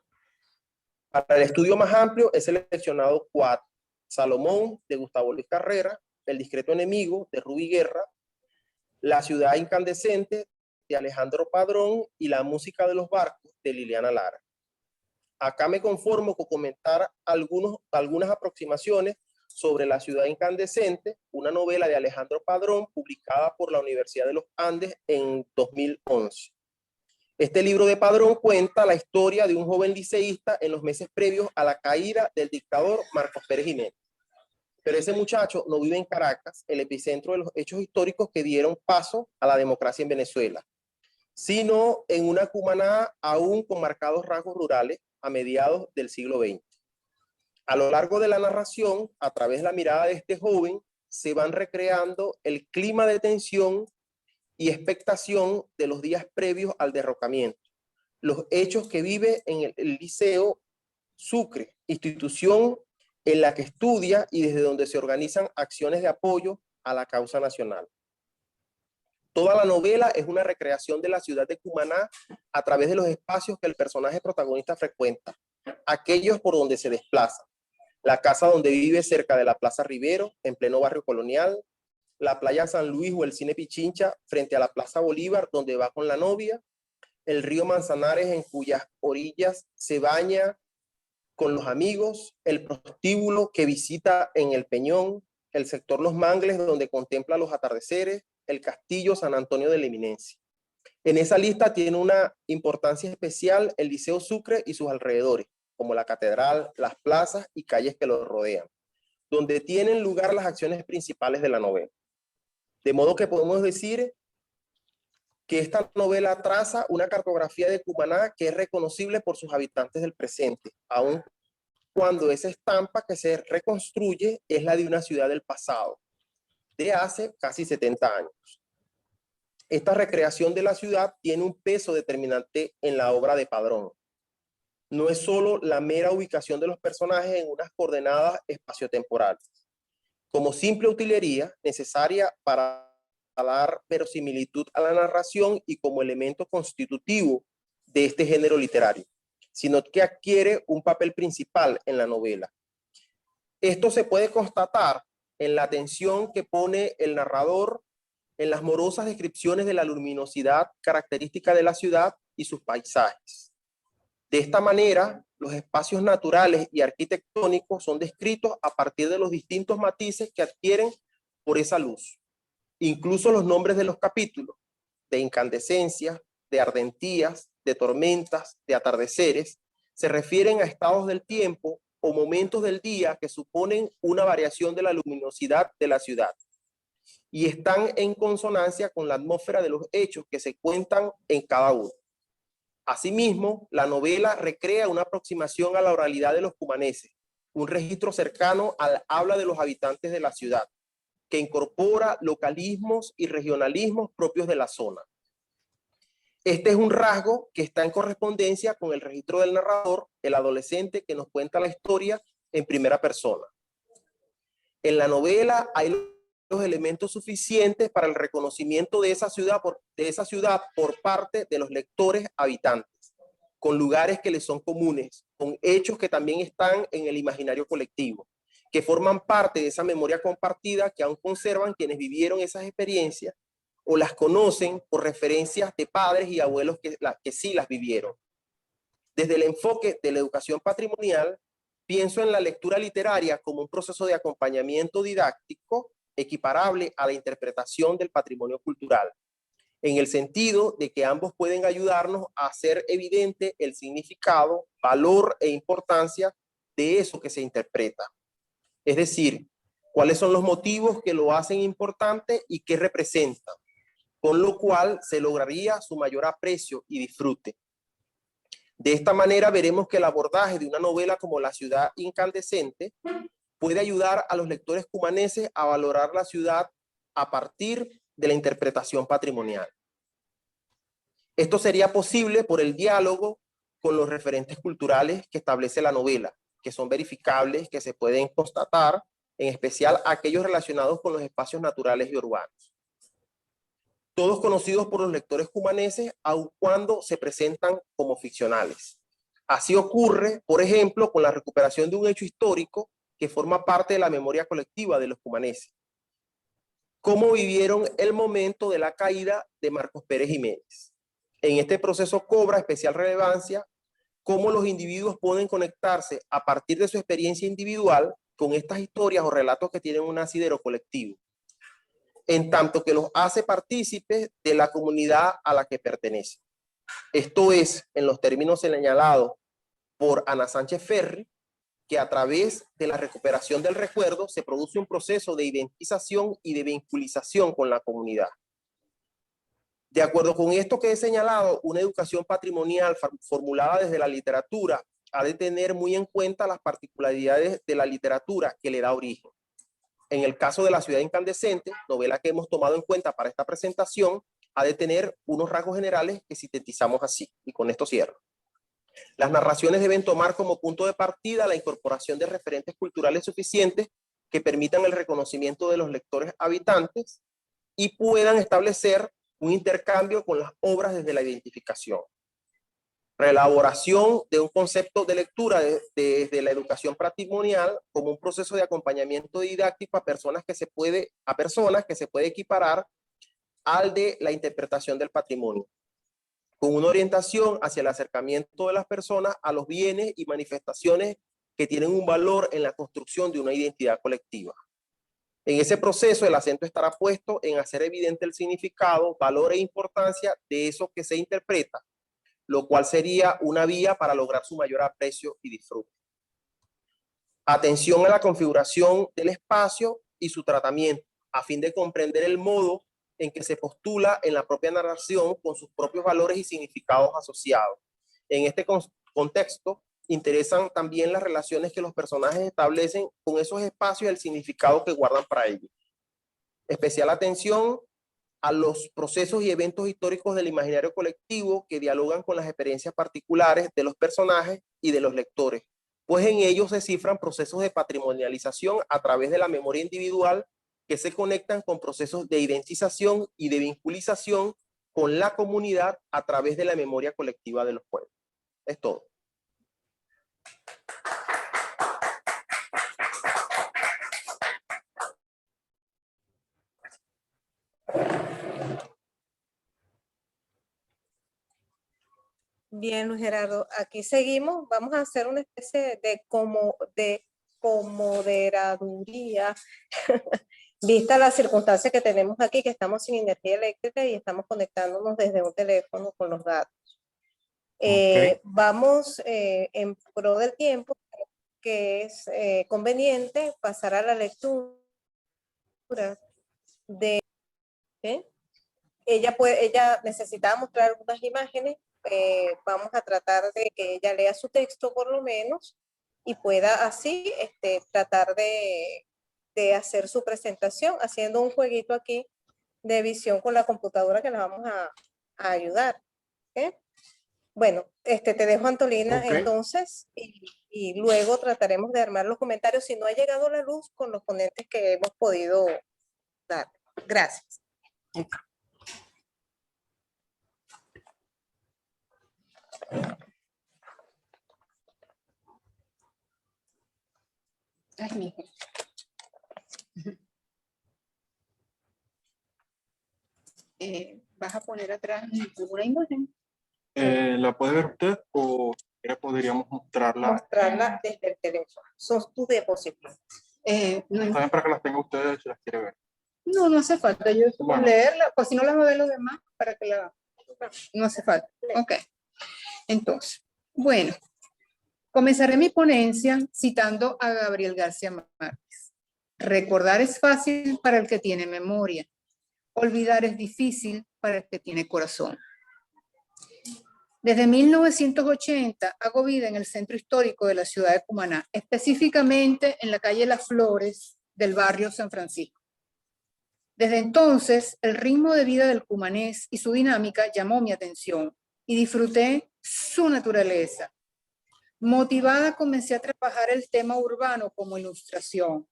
Para el estudio más amplio he seleccionado 4. Salomón, de Gustavo Luis Carrera, El discreto enemigo, de Rubí Guerra, La ciudad incandescente, de Alejandro Padrón, y La música de los barcos, de Liliana Lara. Acá me conformo con comentar algunas aproximaciones sobre La ciudad incandescente, una novela de Alejandro Padrón publicada por la Universidad de los Andes en 2011. Este libro de Padrón cuenta la historia de un joven liceísta en los meses previos a la caída del dictador Marcos Pérez Jiménez. Pero ese muchacho no vive en Caracas, el epicentro de los hechos históricos que dieron paso a la democracia en Venezuela, sino en una Cumaná aún con marcados rasgos rurales a mediados del siglo XX. A lo largo de la narración, a través de la mirada de este joven, se van recreando el clima de tensión y expectación de los días previos al derrocamiento, los hechos que vive en el Liceo Sucre, institución en la que estudia y desde donde se organizan acciones de apoyo a la causa nacional. Toda la novela es una recreación de la ciudad de Cumaná a través de los espacios que el personaje protagonista frecuenta, aquellos por donde se desplaza. La casa donde vive cerca de la Plaza Rivero, en pleno barrio colonial, la playa San Luis o el cine Pichincha frente a la Plaza Bolívar, donde va con la novia, el río Manzanares en cuyas orillas se baña con los amigos, el prostíbulo que visita en el Peñón, el sector Los Mangles donde contempla los atardeceres, el castillo San Antonio de la Eminencia. En esa lista tiene una importancia especial el Liceo Sucre y sus alrededores, como la catedral, las plazas y calles que lo rodean, donde tienen lugar las acciones principales de la novela. De modo que podemos decir que esta novela traza una cartografía de Cumaná que es reconocible por sus habitantes del presente, aun cuando esa estampa que se reconstruye es la de una ciudad del pasado, de hace casi 70 años. Esta recreación de la ciudad tiene un peso determinante en la obra de Padrón. No es solo la mera ubicación de los personajes en unas coordenadas espaciotemporales, como simple utilería necesaria para dar verosimilitud a la narración y como elemento constitutivo de este género literario, sino que adquiere un papel principal en la novela. Esto se puede constatar en la atención que pone el narrador en las morosas descripciones de la luminosidad característica de la ciudad y sus paisajes. De esta manera, los espacios naturales y arquitectónicos son descritos a partir de los distintos matices que adquieren por esa luz. Incluso los nombres de los capítulos, de incandescencias, de ardentías, de tormentas, de atardeceres, se refieren a estados del tiempo o momentos del día que suponen una variación de la luminosidad de la ciudad y están en consonancia con la atmósfera de los hechos que se cuentan en cada uno. Asimismo, la novela recrea una aproximación a la oralidad de los cumaneses, un registro cercano al habla de los habitantes de la ciudad, que incorpora localismos y regionalismos propios de la zona. Este es un rasgo que está en correspondencia con el registro del narrador, el adolescente que nos cuenta la historia en primera persona. En la novela hay los elementos suficientes para el reconocimiento de esa ciudad por parte de los lectores habitantes, con lugares que les son comunes, con hechos que también están en el imaginario colectivo, que forman parte de esa memoria compartida que aún conservan quienes vivieron esas experiencias o las conocen por referencias de padres y abuelos que sí las vivieron. Desde el enfoque de la educación patrimonial, pienso en la lectura literaria como un proceso de acompañamiento didáctico equiparable a la interpretación del patrimonio cultural, en el sentido de que ambos pueden ayudarnos a hacer evidente el significado, valor e importancia de eso que se interpreta. Es decir, cuáles son los motivos que lo hacen importante y qué representan, con lo cual se lograría su mayor aprecio y disfrute. De esta manera veremos que el abordaje de una novela como La ciudad incandescente puede ayudar a los lectores cumaneses a valorar la ciudad a partir de la interpretación patrimonial. Esto sería posible por el diálogo con los referentes culturales que establece la novela, que son verificables, que se pueden constatar, en especial aquellos relacionados con los espacios naturales y urbanos. Todos conocidos por los lectores cumaneses, aun cuando se presentan como ficcionales. Así ocurre, por ejemplo, con la recuperación de un hecho histórico que forma parte de la memoria colectiva de los cumaneses. Cómo vivieron el momento de la caída de Marcos Pérez Jiménez. En este proceso cobra especial relevancia cómo los individuos pueden conectarse a partir de su experiencia individual con estas historias o relatos que tienen un asidero colectivo, en tanto que los hace partícipes de la comunidad a la que pertenecen. Esto es, en los términos señalados por Ana Sánchez Ferri, que a través de la recuperación del recuerdo se produce un proceso de identificación y de vinculización con la comunidad. De acuerdo con esto que he señalado, una educación patrimonial formulada desde la literatura ha de tener muy en cuenta las particularidades de la literatura que le da origen. En el caso de La ciudad incandescente, novela que hemos tomado en cuenta para esta presentación, ha de tener unos rasgos generales que sintetizamos así, y con esto cierro. Las narraciones deben tomar como punto de partida la incorporación de referentes culturales suficientes que permitan el reconocimiento de los lectores habitantes y puedan establecer un intercambio con las obras desde la identificación. Reelaboración de un concepto de lectura desde la educación patrimonial como un proceso de acompañamiento didáctico a personas que se puede equiparar al de la interpretación del patrimonio, con una orientación hacia el acercamiento de las personas a los bienes y manifestaciones que tienen un valor en la construcción de una identidad colectiva. En ese proceso, el acento estará puesto en hacer evidente el significado, valor e importancia de eso que se interpreta, lo cual sería una vía para lograr su mayor aprecio y disfrute. Atención a la configuración del espacio y su tratamiento, a fin de comprender el modo en que se postula en la propia narración con sus propios valores y significados asociados. En este contexto, interesan también las relaciones que los personajes establecen con esos espacios y el significado que guardan para ellos. Especial atención a los procesos y eventos históricos del imaginario colectivo que dialogan con las experiencias particulares de los personajes y de los lectores, pues en ellos se cifran procesos de patrimonialización a través de la memoria individual que se conectan con procesos de identificación y de vinculización con la comunidad a través de la memoria colectiva de los pueblos. Es todo. Bien, Luis Gerardo, aquí seguimos. Vamos a hacer una especie de comoderaduría, vista la circunstancia que tenemos aquí, que estamos sin energía eléctrica y estamos conectándonos desde un teléfono con los datos. Vamos en pro del tiempo, que es conveniente pasar a la lectura de... Ella necesitaba mostrar algunas imágenes. Vamos a tratar de que ella lea su texto por lo menos y pueda así tratar de hacer su presentación haciendo un jueguito aquí de visión con la computadora que la vamos a ayudar. Bueno, te dejo, Antolina, entonces, y luego trataremos de armar los comentarios si no ha llegado la luz con los ponentes que hemos podido dar. Gracias. Ay, mijo. ¿Vas a poner atrás alguna imagen? ¿La puede ver usted o podríamos mostrarla? Mostrarla desde el teléfono. Son tus diapositivas. También para que las tenga ustedes si las quiere ver. No, no hace falta. Yo Bueno. leerla, pues si no las va a ver los demás, para que la... No hace falta. Ok. Entonces, bueno, comenzaré mi ponencia citando a Gabriel García Márquez. Recordar es fácil para el que tiene memoria. Olvidar es difícil para el que tiene corazón. Desde 1980 hago vida en el centro histórico de la ciudad de Cumaná, específicamente en la calle Las Flores del barrio San Francisco. Desde entonces, el ritmo de vida del cumanés y su dinámica llamó mi atención y disfruté su naturaleza. Motivada, comencé a trabajar el tema urbano como ilustración.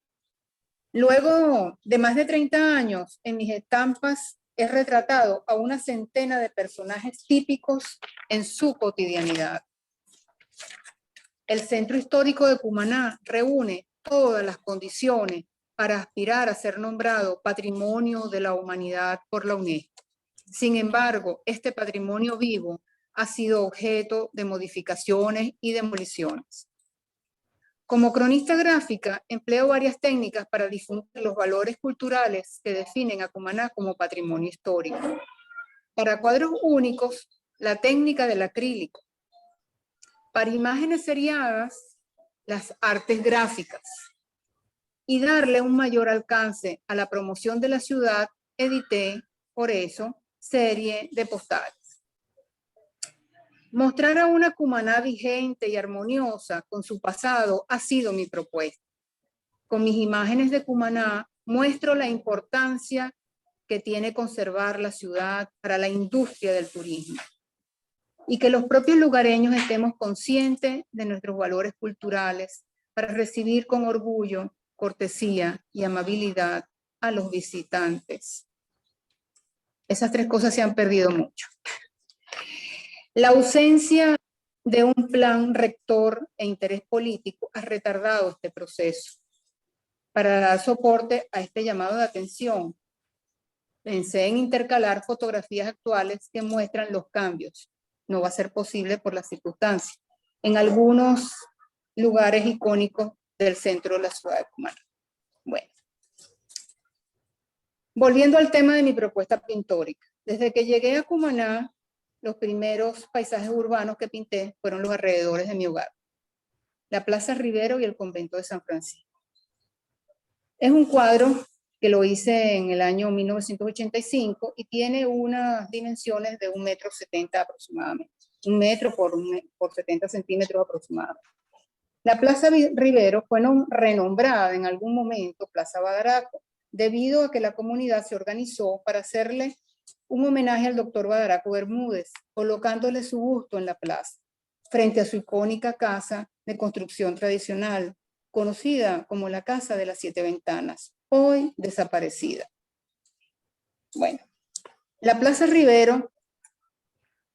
Luego de más de 30 años, en mis estampas he retratado a una centena de personajes típicos en su cotidianidad. El centro histórico de Cumaná reúne todas las condiciones para aspirar a ser nombrado Patrimonio de la Humanidad por la UNESCO. Sin embargo, este patrimonio vivo ha sido objeto de modificaciones y demoliciones. Como cronista gráfica, empleo varias técnicas para difundir los valores culturales que definen a Cumaná como patrimonio histórico. Para cuadros únicos, la técnica del acrílico. Para imágenes seriadas, las artes gráficas. Y darle un mayor alcance a la promoción de la ciudad, edité, por eso, serie de postales. Mostrar a una Cumaná vigente y armoniosa con su pasado ha sido mi propuesta. Con mis imágenes de Cumaná muestro la importancia que tiene conservar la ciudad para la industria del turismo y que los propios lugareños estemos conscientes de nuestros valores culturales para recibir con orgullo, cortesía y amabilidad a los visitantes. Esas tres cosas se han perdido mucho. La ausencia de un plan rector e interés político ha retardado este proceso. Para dar soporte a este llamado de atención, pensé en intercalar fotografías actuales que muestran los cambios. No va a ser posible por las circunstancias. En algunos lugares icónicos del centro de la ciudad de Cumaná. Bueno. Volviendo al tema de mi propuesta pictórica. Desde que llegué a Cumaná, los primeros paisajes urbanos que pinté fueron los alrededores de mi hogar. La Plaza Rivero y el convento de San Francisco. Es un cuadro que lo hice en el año 1985 y tiene unas dimensiones de 1,70 m aproximadamente. 1 metro por 70 centímetros aproximadamente. La Plaza Rivero fue renombrada en algún momento Plaza Badaraco, debido a que la comunidad se organizó para hacerle un homenaje al doctor Badaraco Bermúdez, colocándole su busto en la plaza, frente a su icónica casa de construcción tradicional, conocida como la Casa de las 7 Ventanas, hoy desaparecida. Bueno, la Plaza Rivero,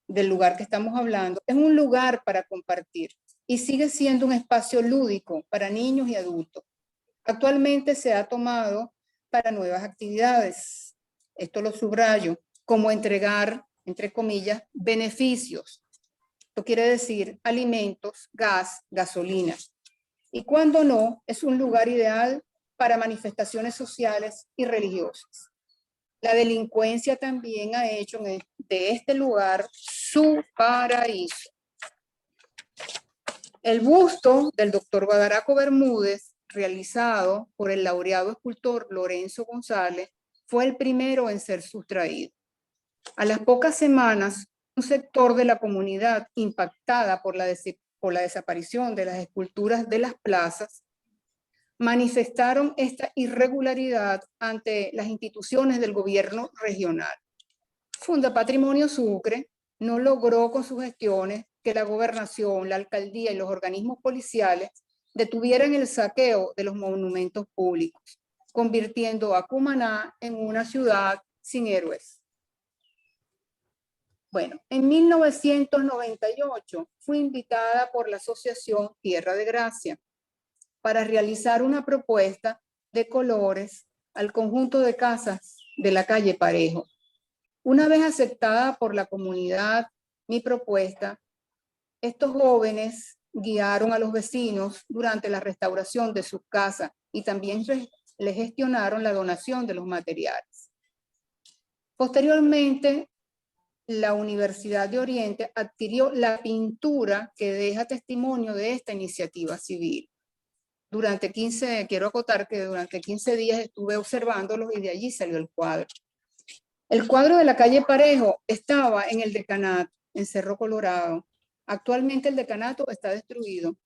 del lugar que estamos hablando, es un lugar para compartir y sigue siendo un espacio lúdico para niños y adultos. Actualmente se ha tomado para nuevas actividades, esto lo subrayo, como entregar, entre comillas, beneficios. Esto quiere decir alimentos, gas, gasolina. Y cuando no, es un lugar ideal para manifestaciones sociales y religiosas. La delincuencia también ha hecho de este lugar su paraíso. El busto del doctor Badaraco Bermúdez, realizado por el laureado escultor Lorenzo González, fue el primero en ser sustraído. A las pocas semanas, un sector de la comunidad impactada por la desaparición de las esculturas de las plazas, manifestaron esta irregularidad ante las instituciones del gobierno regional. Funda Patrimonio Sucre no logró con sus gestiones que la gobernación, la alcaldía y los organismos policiales detuvieran el saqueo de los monumentos públicos, convirtiendo a Cumaná en una ciudad sin héroes. Bueno, en 1998 fui invitada por la Asociación Tierra de Gracia para realizar una propuesta de colores al conjunto de casas de la calle Parejo. Una vez aceptada por la comunidad mi propuesta, estos jóvenes guiaron a los vecinos durante la restauración de sus casas y también les gestionaron la donación de los materiales. Posteriormente, la Universidad de Oriente adquirió la pintura que deja testimonio de esta iniciativa civil. Quiero acotar que durante 15 días estuve observándolos y de allí salió el cuadro. El cuadro de la calle Parejo estaba en el decanato en Cerro Colorado. Actualmente el decanato está destruido.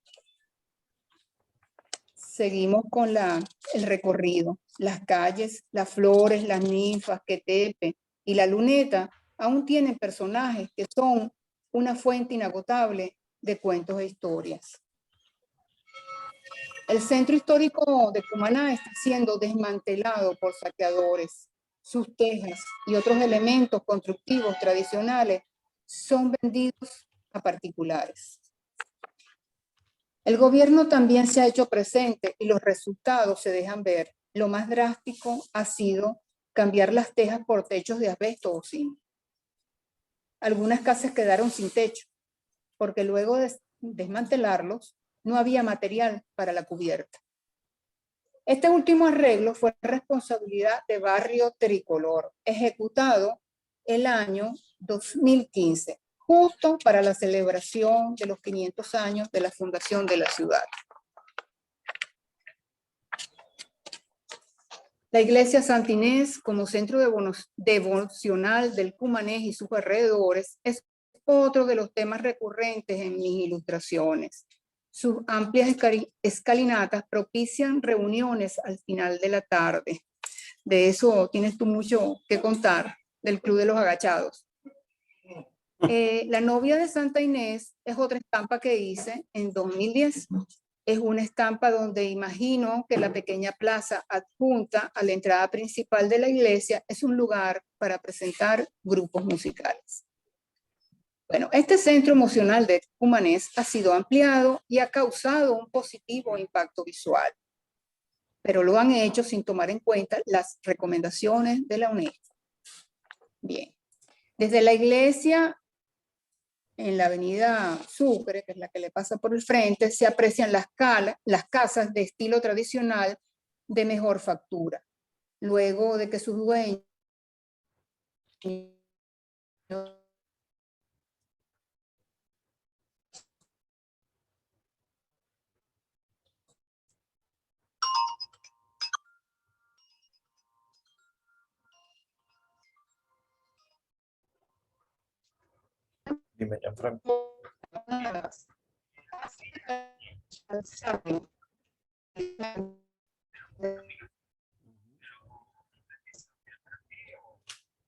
Seguimos con el recorrido. Las calles, las flores, las ninfas, Quetepe y la Luneta aún tienen personajes que son una fuente inagotable de cuentos e historias. El centro histórico de Cumaná está siendo desmantelado por saqueadores. Sus tejas y otros elementos constructivos tradicionales son vendidos a particulares. El gobierno también se ha hecho presente y los resultados se dejan ver. Lo más drástico ha sido cambiar las tejas por techos de asbesto o zinc. Algunas casas quedaron sin techo porque luego de desmantelarlos no había material para la cubierta. Este último arreglo fue responsabilidad de Barrio Tricolor, ejecutado el año 2015, justo para la celebración de los 500 años de la fundación de la ciudad. La iglesia Santa Inés, como centro devocional del Cumanés y sus alrededores, es otro de los temas recurrentes en mis ilustraciones. Sus amplias escalinatas propician reuniones al final de la tarde. De eso tienes tú mucho que contar, del Club de los Agachados. La novia de Santa Inés es otra estampa que hice en 2010. Es una estampa donde imagino que la pequeña plaza adjunta a la entrada principal de la iglesia es un lugar para presentar grupos musicales. Bueno, este centro emocional de Cumanés ha sido ampliado y ha causado un positivo impacto visual, pero lo han hecho sin tomar en cuenta las recomendaciones de la UNESCO. Bien, desde la iglesia en la avenida Sucre, que es la que le pasa por el frente, se aprecian las casas de estilo tradicional de mejor factura. Luego de que sus dueños Dime, Gianfranco.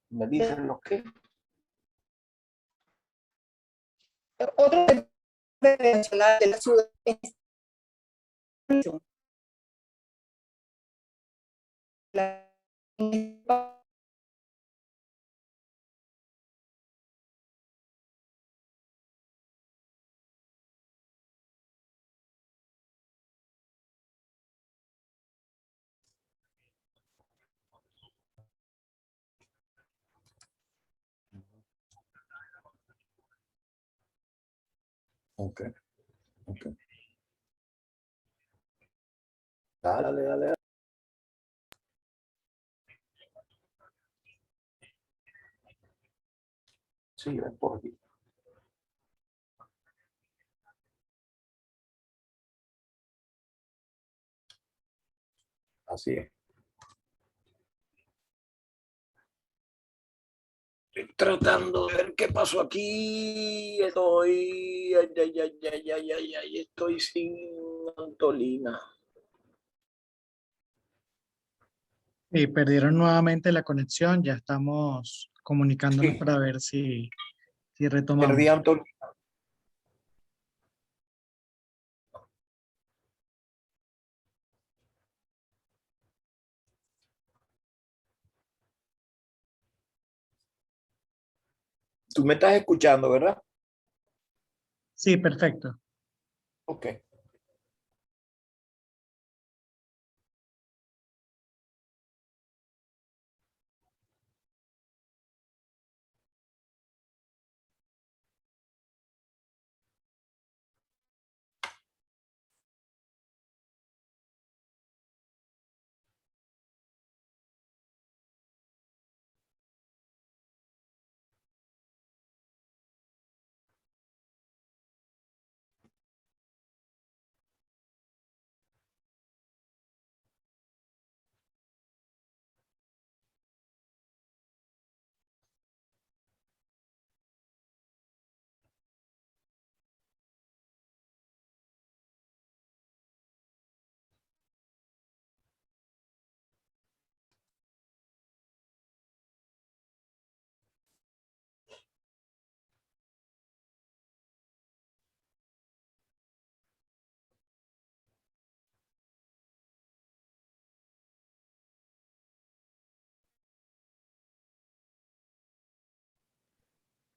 ¿Me dicen lo que? Otro tradicional de la ciudad es la Ok, ok. Dale, dale, dale. Sí, ven por aquí. Así es. Estoy tratando de ver qué pasó aquí. Estoy, estoy sin Antolina. Y perdieron nuevamente la conexión, ya estamos comunicándonos Sí, para ver si retomamos. perdí a Antolina. Tú me estás escuchando, ¿verdad? Sí, perfecto. Ok.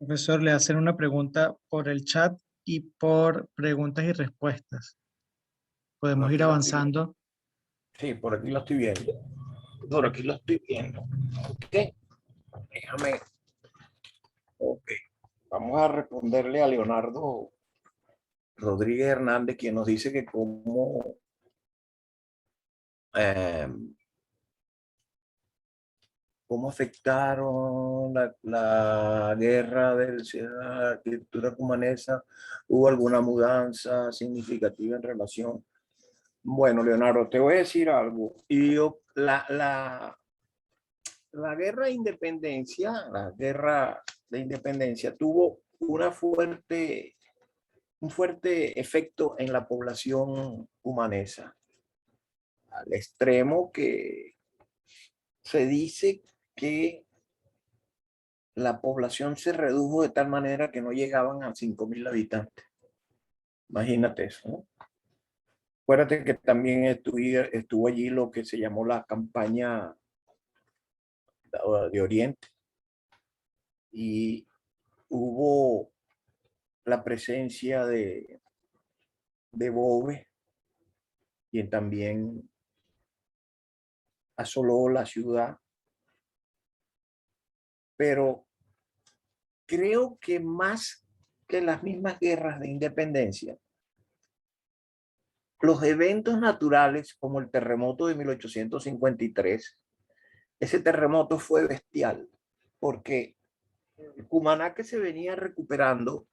Profesor, le hacen una pregunta por el chat y por preguntas y respuestas. Podemos Aquí ir lo estoy viendo. avanzando. Sí, por aquí lo estoy viendo. Por aquí lo estoy viendo. Ok, déjame. Ok, vamos a responderle a Leonardo Rodríguez Hernández, quien nos dice que cómo afectaron la guerra de la arquitectura cumanesa. ¿Hubo alguna mudanza significativa en relación? Bueno, Leonardo, te voy a decir algo. La guerra de independencia tuvo un fuerte efecto en la población cumanesa, al extremo que se dice que la población se redujo de tal manera que no llegaban a 5.000 habitantes. Imagínate eso, ¿no? Acuérdate que también estuvo allí lo que se llamó la campaña de Oriente y hubo la presencia de Boves, quien también asoló la ciudad. Pero creo que más que las mismas guerras de independencia, los eventos naturales como el terremoto de 1853, ese terremoto fue bestial, porque Cumaná, que se venía recuperando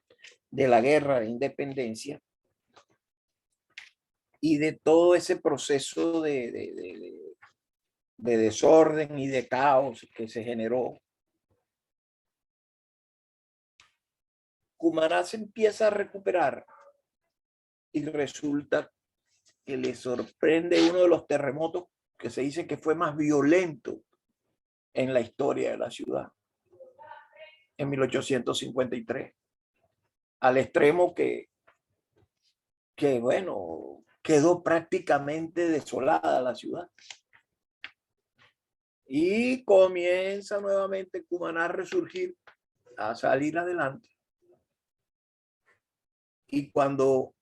de la guerra de independencia y de todo ese proceso de desorden y de caos que se generó, Cumaná se empieza a recuperar y resulta que le sorprende uno de los terremotos que se dice que fue más violento en la historia de la ciudad, en 1853, al extremo que bueno, quedó prácticamente desolada la ciudad. Y comienza nuevamente Cumaná a resurgir, a salir adelante. Y cuando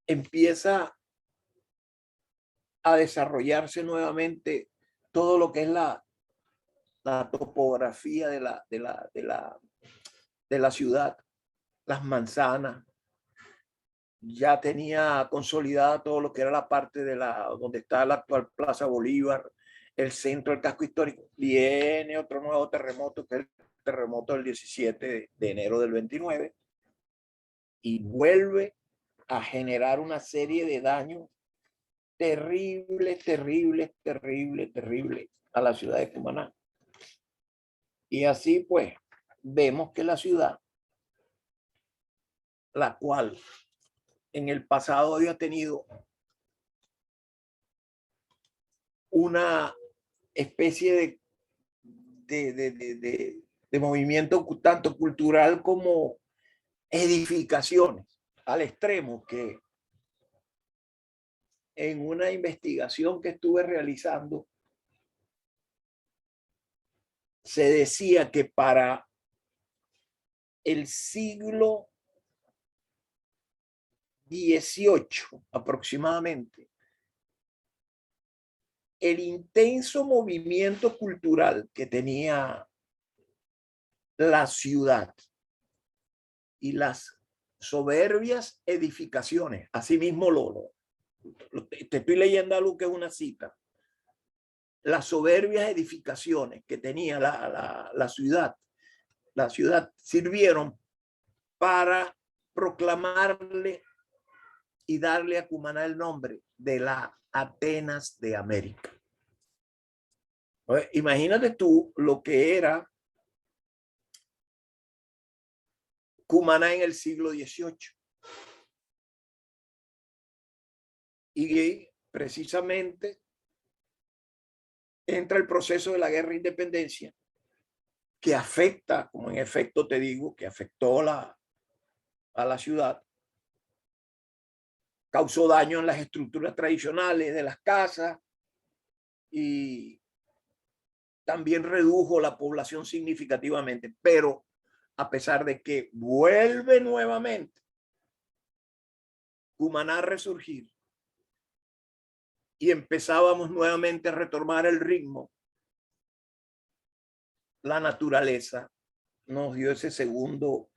empieza a desarrollarse nuevamente todo lo que es la topografía de la ciudad, las manzanas, ya tenía consolidada todo lo que era la parte donde está la actual Plaza Bolívar, el centro del casco histórico. Viene otro nuevo terremoto, que es el terremoto del 17 de enero del 29, y vuelve a generar una serie de daños terribles a la ciudad de Cumaná. Y así pues vemos que la ciudad, la cual en el pasado había tenido una especie de movimiento tanto cultural como edificaciones, al extremo que en una investigación que estuve realizando se decía que para el siglo XVIII aproximadamente, el intenso movimiento cultural que tenía la ciudad y las soberbias edificaciones, asimismo te estoy leyendo algo que es una cita, las soberbias edificaciones que tenía la ciudad sirvieron para proclamarle y darle a Cumaná el nombre de la Atenas de América. Imagínate tú lo que era Cumaná en el siglo XVIII. Y precisamente entra el proceso de la guerra de independencia, que afecta, como en efecto te digo, que afectó a la ciudad, causó daño en las estructuras tradicionales de las casas y también redujo la población significativamente. Pero a pesar de que vuelve nuevamente Cumaná a resurgir y empezábamos nuevamente a retomar el ritmo, la naturaleza nos dio ese segundo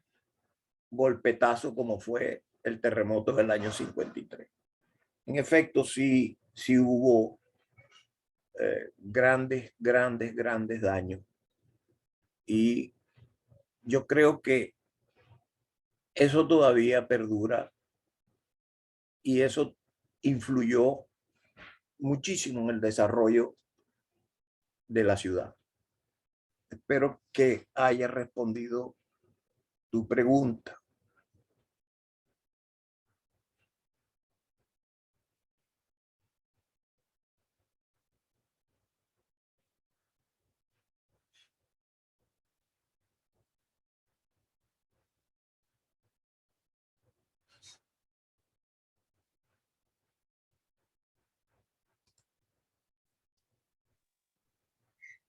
golpetazo como fue el terremoto del año 53. En efecto, sí hubo grandes daños. Y yo creo que eso todavía perdura y eso influyó muchísimo en el desarrollo de la ciudad. Espero que haya respondido tu pregunta.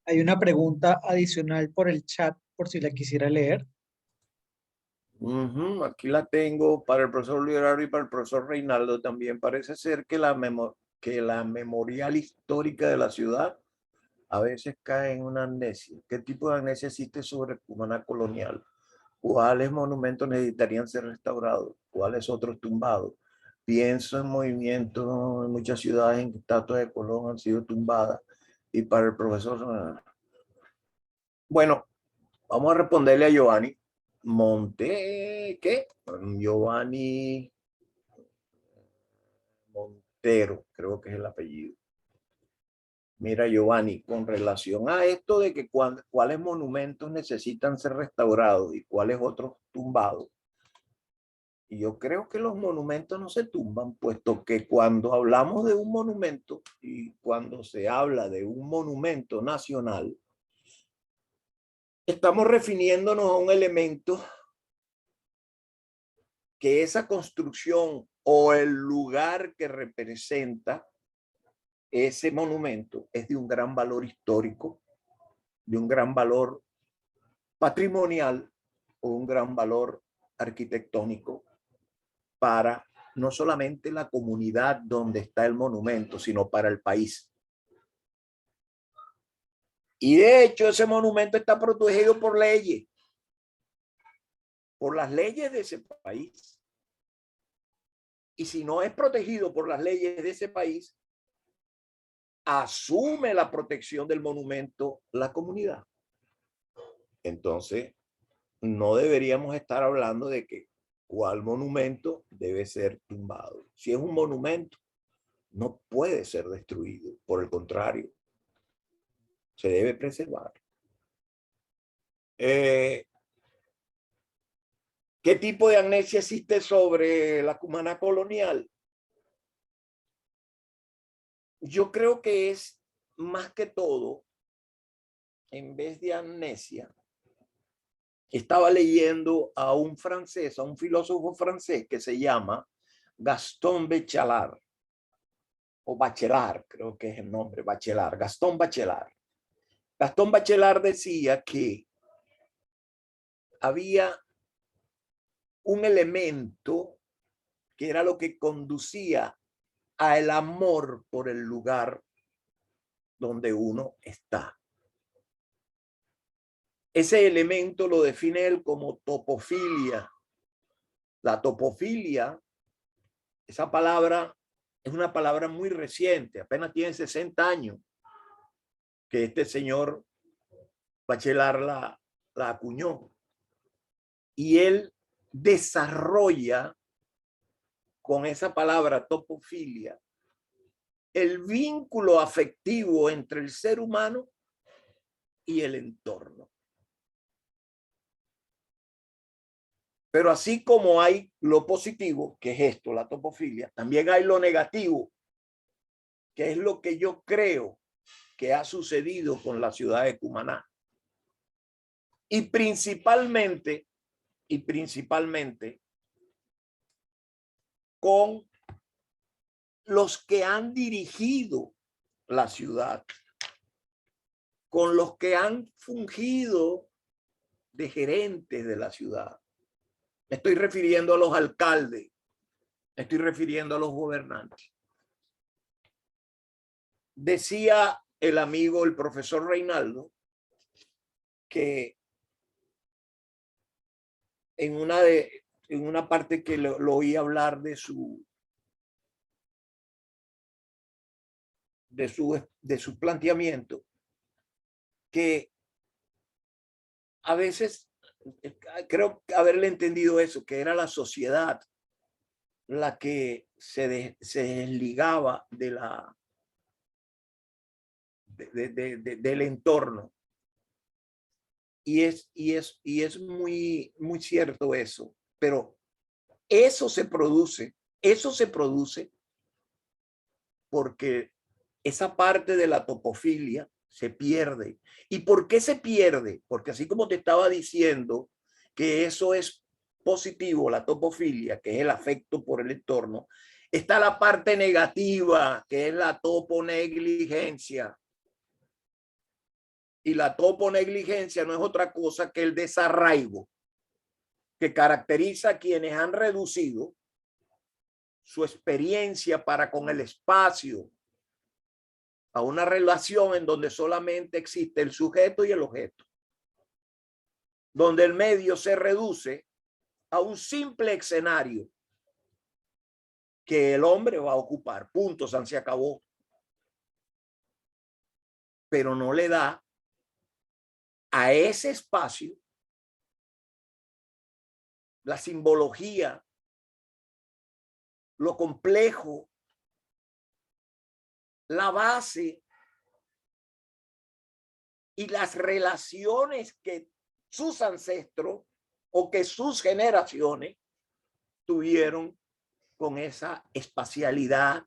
Hay una pregunta adicional por el chat, por si la quisiera leer. Aquí la tengo para el profesor Liberato y para el profesor Reinaldo también. Parece ser que la memorial histórica de la ciudad a veces cae en una amnesia. ¿Qué tipo de amnesia existe sobre Cumaná colonial? ¿Cuáles monumentos necesitarían ser restaurados? ¿Cuáles otros tumbados? Pienso en movimientos en muchas ciudades en que estatuas de Colón han sido tumbadas. Y para el profesor... Bueno, vamos a responderle a Giovanni. Giovanni Montero, creo que es el apellido. Mira, Giovanni, con relación a esto de que cuáles monumentos necesitan ser restaurados y cuáles otros tumbados, y yo creo que los monumentos no se tumban, puesto que cuando hablamos de un monumento y cuando se habla de un monumento nacional, estamos refiriéndonos a un elemento que esa construcción o el lugar que representa ese monumento es de un gran valor histórico, de un gran valor patrimonial o un gran valor arquitectónico para no solamente la comunidad donde está el monumento, sino para el país. Y de hecho ese monumento está protegido por leyes, por las leyes de ese país. Y si no es protegido por las leyes de ese país, asume la protección del monumento la comunidad. Entonces, no deberíamos estar hablando de que cuál monumento debe ser tumbado. Si es un monumento, no puede ser destruido. Por el contrario, se debe preservar. ¿Qué tipo de amnesia existe sobre la Cumaná colonial? Yo creo que es más que todo, en vez de amnesia, estaba leyendo a un francés, a un filósofo francés que se llama Gaston Bachelard, o Bachelard, creo que es el nombre, Bachelard, Gaston Bachelard. Gaston Bachelard decía que había un elemento que era lo que conducía al amor por el lugar donde uno está. Ese elemento lo define él como topofilia. La topofilia, esa palabra es una palabra muy reciente, apenas tiene 60 años que este señor Bachelard la acuñó. Y él desarrolla con esa palabra topofilia el vínculo afectivo entre el ser humano y el entorno. Pero así como hay lo positivo, que es esto, la topofilia, también hay lo negativo, que es lo que yo creo que ha sucedido con la ciudad de Cumaná. Y principalmente con los que han dirigido la ciudad, con los que han fungido de gerentes de la ciudad. Me estoy refiriendo a los alcaldes, me estoy refiriendo a los gobernantes. Decía el amigo, el profesor Reinaldo, que en una parte que lo oí hablar de su planteamiento, que a veces creo haberle entendido eso, que era la sociedad la que se desligaba del entorno. Y es muy cierto eso, pero eso se produce porque esa parte de la topofilia se pierde. ¿Y por qué se pierde? Porque así como te estaba diciendo que eso es positivo, la topofilia, que es el afecto por el entorno, está la parte negativa, que es la toponegligencia. Y la toponegligencia no es otra cosa que el desarraigo que caracteriza a quienes han reducido su experiencia para con el espacio a una relación en donde solamente existe el sujeto y el objeto, donde el medio se reduce a un simple escenario que el hombre va a ocupar. Punto, se acabó. Pero no le da a ese espacio la simbología, lo complejo, la base y las relaciones que sus ancestros o que sus generaciones tuvieron con esa espacialidad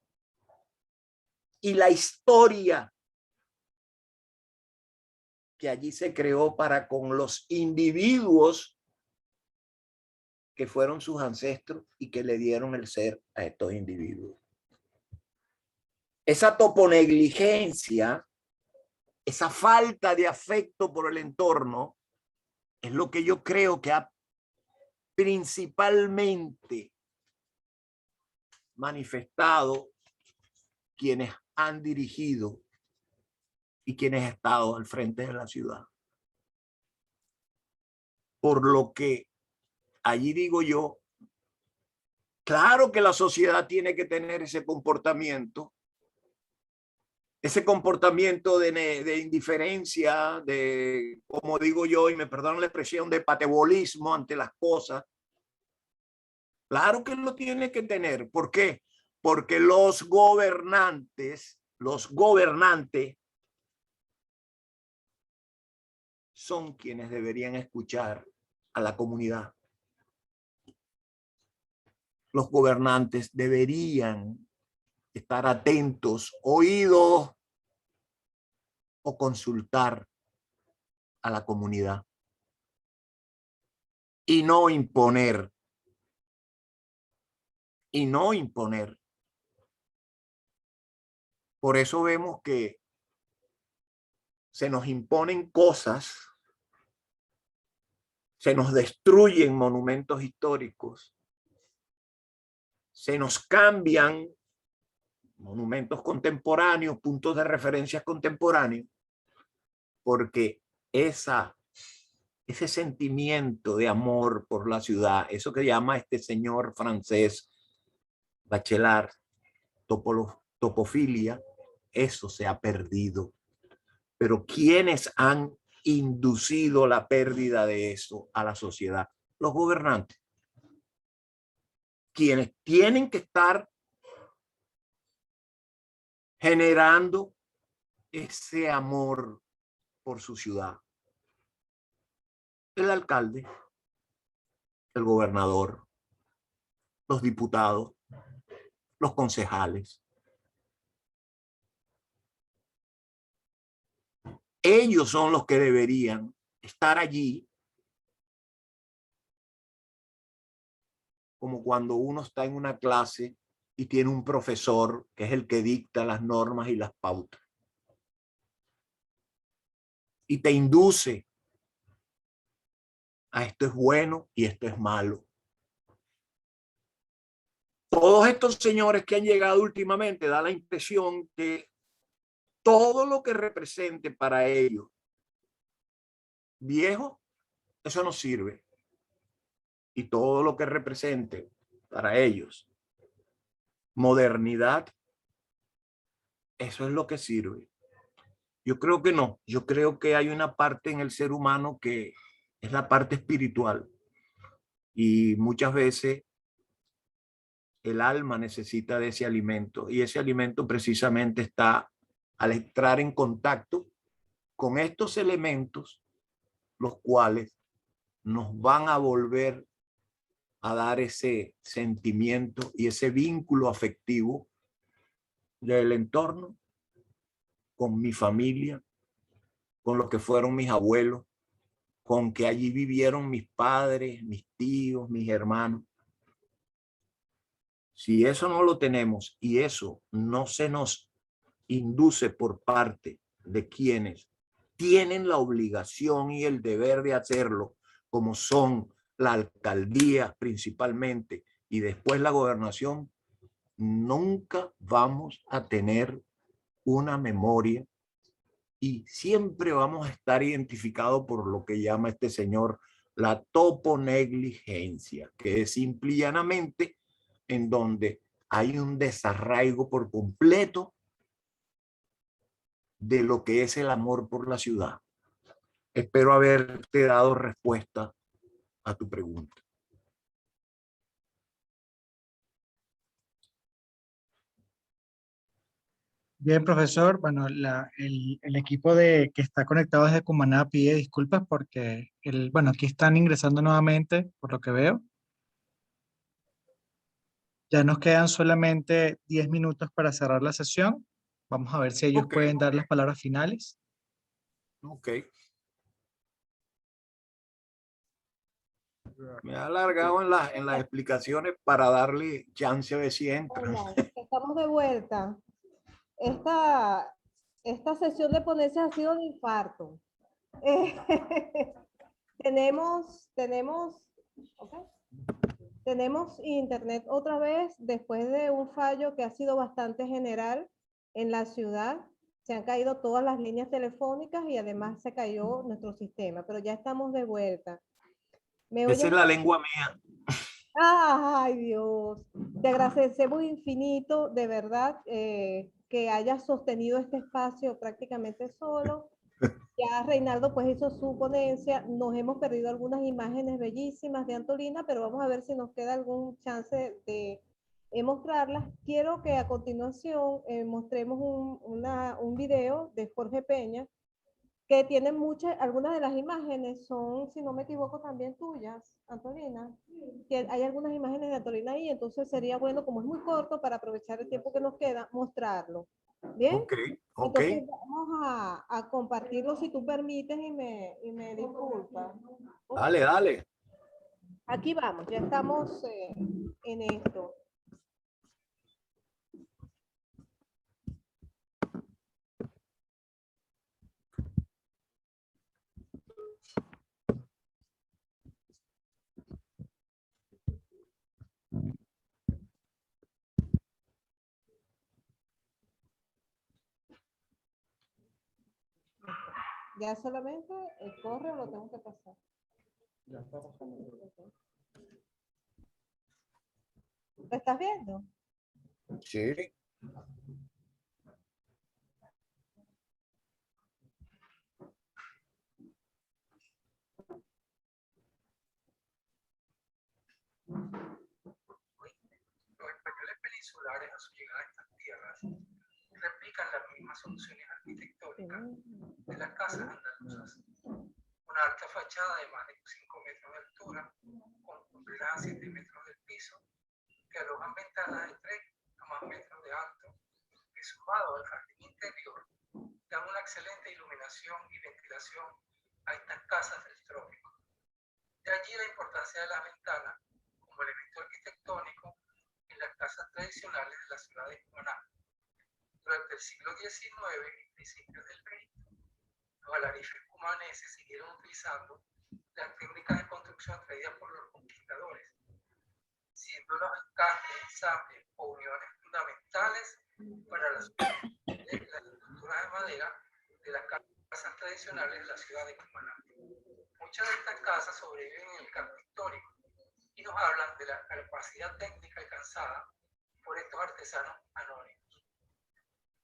y la historia que allí se creó para con los individuos que fueron sus ancestros y que le dieron el ser a estos individuos. Esa toponegligencia, esa falta de afecto por el entorno, es lo que yo creo que ha principalmente manifestado quienes han dirigido y quienes han estado al frente de la ciudad. Por lo que allí digo yo, claro que la sociedad tiene que tener ese comportamiento de indiferencia, de, como digo yo, y me perdonan la expresión, de patebolismo ante las cosas. Claro que lo tiene que tener. ¿Por qué? Porque los gobernantes son quienes deberían escuchar a la comunidad. Los gobernantes deberían estar atentos, oídos o consultar a la comunidad y no imponer. Por eso vemos que se nos imponen cosas, se nos destruyen monumentos históricos, se nos cambian monumentos contemporáneos, puntos de referencia contemporáneos, porque ese sentimiento de amor por la ciudad, eso que llama este señor francés Bachelard, topofilia, eso se ha perdido. Pero ¿quiénes han inducido la pérdida de eso a la sociedad? Los gobernantes. Quienes tienen que estar generando ese amor por su ciudad. El alcalde, el gobernador, los diputados, los concejales. Ellos son los que deberían estar allí, como cuando uno está en una clase y tiene un profesor que es el que dicta las normas y las pautas. Y te induce a esto es bueno y esto es malo. Todos estos señores que han llegado últimamente da la impresión que todo lo que represente para ellos viejo, eso no sirve. Y todo lo que represente para ellos modernidad, eso es lo que sirve. Yo creo que no. Yo creo que hay una parte en el ser humano que es la parte espiritual. Y muchas veces el alma necesita de ese alimento. Y ese alimento precisamente está al entrar en contacto con estos elementos, los cuales nos van a volver a dar ese sentimiento y ese vínculo afectivo del entorno con mi familia, con lo que fueron mis abuelos, con que allí vivieron mis padres, mis tíos, mis hermanos. Si eso no lo tenemos y eso no se nos induce por parte de quienes tienen la obligación y el deber de hacerlo, como son la alcaldía principalmente y después la gobernación, nunca vamos a tener una memoria y siempre vamos a estar identificados por lo que llama este señor la toponegligencia, que es simple y llanamente en donde hay un desarraigo por completo de lo que es el amor por la ciudad. Espero haberte dado respuesta a tu pregunta. Bien, profesor. Bueno, el equipo que está conectado desde Cumaná pide disculpas porque bueno, aquí están ingresando nuevamente, por lo que veo. Ya nos quedan solamente 10 minutos para cerrar la sesión. Vamos a ver si ellos pueden dar las palabras finales. Ok. Me ha alargado en las explicaciones para darle chance de si entran. Hola, estamos de vuelta. Esta sesión de ponencia ha sido de infarto. Okay. Tenemos internet otra vez después de un fallo que ha sido bastante general en la ciudad. Se han caído todas las líneas telefónicas y además se cayó nuestro sistema, pero ya estamos de vuelta. Esa es la lengua mía. Ay, Dios. Te agradecemos infinito, de verdad, que hayas sostenido este espacio prácticamente solo. Ya Reinaldo pues hizo su ponencia, nos hemos perdido algunas imágenes bellísimas de Antolina, pero vamos a ver si nos queda algún chance de mostrarlas. Quiero que a continuación mostremos un video de Jorge Peña, que tiene algunas de las imágenes son, si no me equivoco, también tuyas, Antolina. Que hay algunas imágenes de Antolina ahí, entonces sería bueno, como es muy corto, para aprovechar el tiempo que nos queda, mostrarlo. ¿Bien? Ok, ok. Entonces vamos a compartirlo si tú permites y me disculpas. Dale, dale. Aquí vamos, ya estamos en esto. Ya solamente corre o lo tengo que pasar. Ya está pasando. ¿Lo estás viendo? Sí. Los españoles peninsulares a su llegada a estas tierras replican las mismas soluciones arquitectónicas de las casas andaluzas. Una alta fachada de más de 5 metros de altura, con cumplidas a 7 metros del piso, que alojan ventanas de 3 a más metros de alto, que sumado al jardín interior, dan una excelente iluminación y ventilación a estas casas del trópico. De allí la importancia de las ventanas como elemento arquitectónico en las casas tradicionales de la ciudad de Cumaná. Durante el siglo XIX y principios del XX, los alarifes cumaneses siguieron utilizando las técnicas de construcción uso atraída por los conquistadores, siendo los encastres, ensambles o uniones fundamentales para las estructuras de madera de las casas tradicionales de la ciudad de Cumaná. Muchas de estas casas sobreviven en el casco histórico y nos hablan de la capacidad técnica alcanzada por estos artesanos anónimos.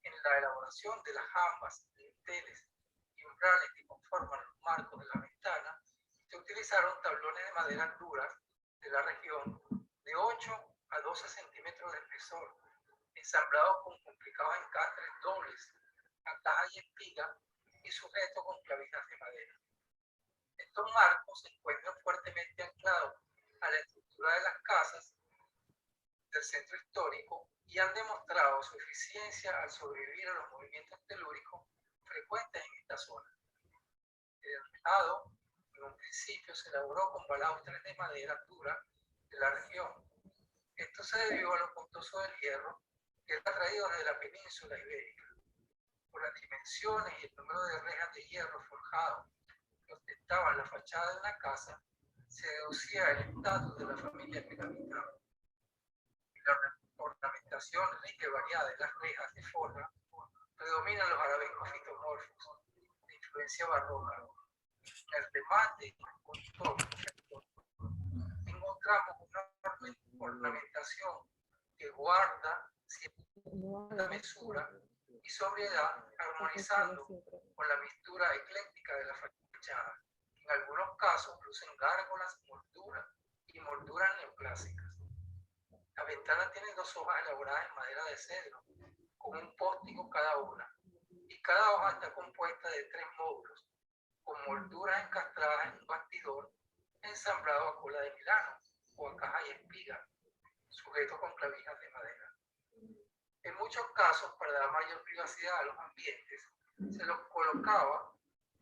En la elaboración de las jambas, dinteles y umbrales que conforman los marcos de la ventana, se utilizaron tablones de madera duras de la región de 8 a 12 centímetros de espesor, ensamblados con complicados encastres dobles, a caja y espiga y sujetos con clavijas de madera. Estos marcos se encuentran fuertemente anclados a la estructura de las casas del centro histórico y han demostrado su eficiencia al sobrevivir a los movimientos telúricos frecuentes en esta zona. El enrejado, en un principio, se elaboró con balaustres de madera dura de la región. Esto se debió a lo costoso del hierro que era traído desde la península ibérica. Por las dimensiones y el número de rejas de hierro forjado que ostentaban la fachada de una casa, se deducía el estatus de la familia que la habitaba. La ornamentación rica y variada de las rejas de forja predominan los arabescos fitomorfos de influencia barroca. En el remate y el contorno encontramos una ornamentación que guarda cierta mesura y sobriedad, armonizando con la mistura ecléctica de la fachada. En algunos casos lucen gárgolas, molduras y molduras neoclásicas. Las ventanas tienen dos hojas elaboradas en madera de cedro, con un pórtico cada una, y cada hoja está compuesta de 3 módulos, con molduras encastradas en un bastidor ensamblado a cola de Milano o a caja y espiga, sujeto con clavijas de madera. En muchos casos, para dar mayor privacidad a los ambientes, se los colocaba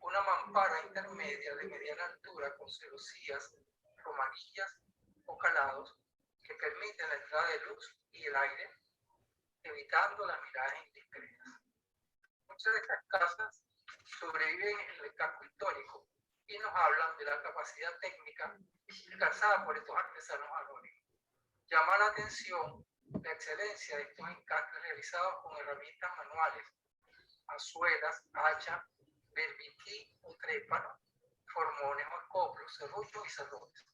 una mampara intermedia de mediana altura con celosías, romanillas o calados que permiten la entrada de luz y el aire, evitando las miradas indiscretas. Muchas de estas casas sobreviven en el casco histórico y nos hablan de la capacidad técnica alcanzada por estos artesanos anónimos. Llama la atención la excelencia de estos encastres realizados con herramientas manuales, azuelas, hacha, berbití o trépano, formones o escoplos, serrullos y cerrotes,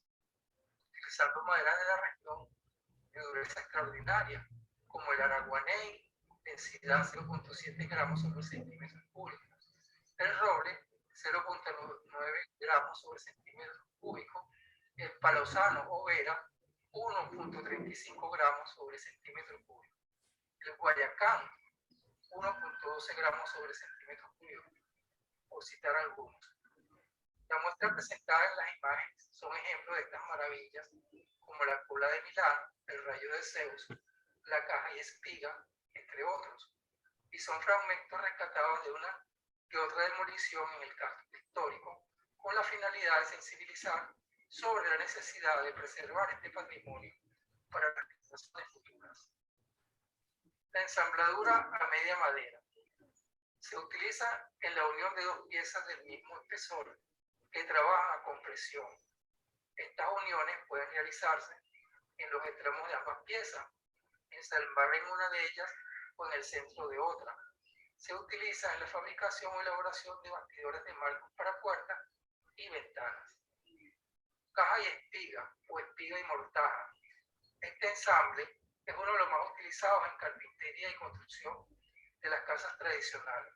utilizando madera de la región de dureza extraordinaria, como el araguaney, densidad 0.7 gramos sobre centímetros cúbicos, el roble 0.9 gramos sobre centímetros cúbicos, el palosano o vera 1.35 gramos sobre centímetro cúbico, el guayacán 1.12 gramos sobre centímetro cúbico, por citar algunos. Las muestras presentadas en las imágenes son ejemplos de estas maravillas, como la cola de Milán, el rayo de Zeus, la caja y espiga, entre otros, y son fragmentos rescatados de una que otra demolición en el casco histórico, con la finalidad de sensibilizar sobre la necesidad de preservar este patrimonio para las generaciones futuras. La ensambladura a media madera se utiliza en la unión de 2 piezas del mismo espesor que trabajan a compresión. Estas uniones pueden realizarse en los extremos de ambas piezas, ensamblar en una de ellas o en el centro de otra. Se utiliza en la fabricación o elaboración de bastidores de marcos para puertas y ventanas. Caja y espiga o espiga y mortaja. Este ensamble es uno de los más utilizados en carpintería y construcción de las casas tradicionales.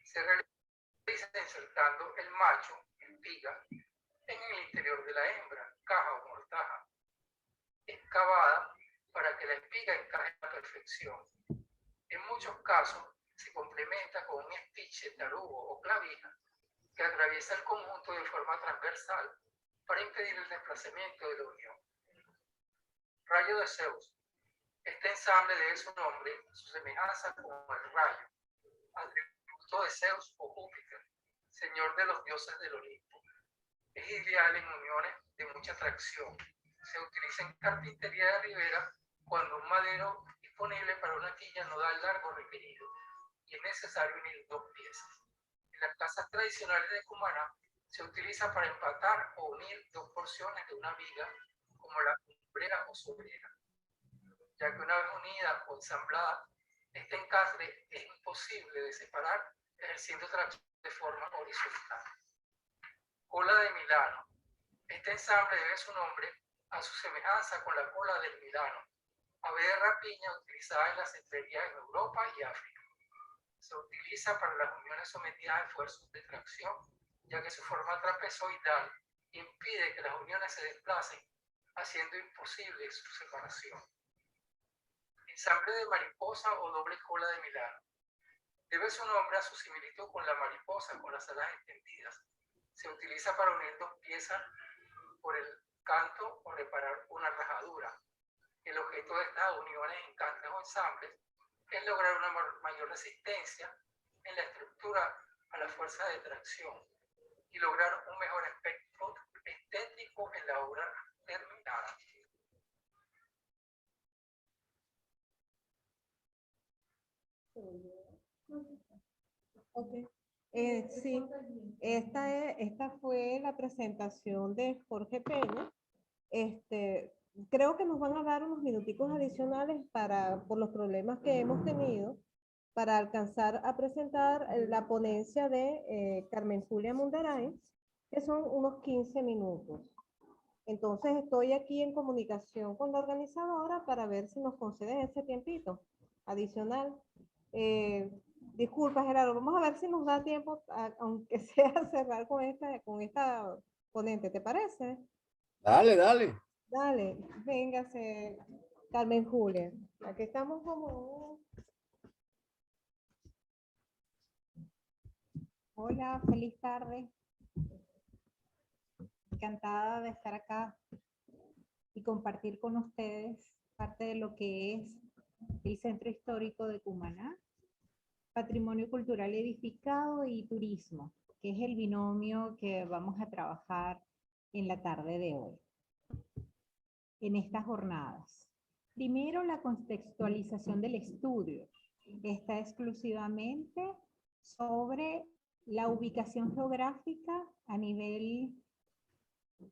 Se realiza insertando el macho, espiga, en el interior de la hembra, caja o mortaja, excavada para que la espiga encaje a la perfección. En muchos casos se complementa con un espiche, tarugo o clavija que atraviesa el conjunto de forma transversal para impedir el desplazamiento de la unión. Rayo de Zeus. Este ensamble debe su nombre a su semejanza con el rayo, atributo de Zeus o Júpiter, señor de los dioses del Olimpo. Es ideal en uniones de mucha tracción. Se utiliza en carpintería de ribera cuando un madero disponible para una quilla no da el largo requerido y es necesario unir 2 piezas. En las casas tradicionales de Cumaná se utiliza para empatar o unir 2 porciones porciones de una viga como la cumbrera o sobrera, ya que una vez unida o ensamblada, este encastre es imposible de separar ejerciendo tracción de forma horizontal. Cola de Milano. Este ensamble debe su nombre a su semejanza con la cola del Milano, ave de rapiña utilizada en la cetrería en Europa y África. Se utiliza para las uniones sometidas a esfuerzos de tracción, ya que su forma trapezoidal impide que las uniones se desplacen, haciendo imposible su separación. Ensamble de mariposa o doble cola de Milano. Debe su nombre a su similitud con la mariposa con las alas extendidas. Se utiliza para unir dos piezas por el canto o reparar una rajadura. El objeto de estas uniones, encastres o ensambles es lograr una mayor resistencia en la estructura a la fuerza de tracción y lograr un mejor aspecto estético en la obra terminada. Okay. Sí, esta fue la presentación de Jorge Peña. Creo que nos van a dar unos minuticos adicionales por los problemas que hemos tenido para alcanzar a presentar la ponencia de Carmen Julia Mundaray, que son unos 15 minutos. Entonces estoy aquí en comunicación con la organizadora para ver si nos conceden ese tiempito adicional. Disculpa, Gerardo, vamos a ver si nos da tiempo, aunque sea cerrar con esta ponente, ¿te parece? Dale, dale. Dale, véngase, Carmen Julia. Aquí estamos como... Hola, feliz tarde. Encantada de estar acá y compartir con ustedes parte de lo que es el Centro Histórico de Cumaná, Patrimonio Cultural Edificado y Turismo, que es el binomio que vamos a trabajar en la tarde de hoy, en estas jornadas. Primero, la contextualización del estudio. Está exclusivamente sobre la ubicación geográfica a nivel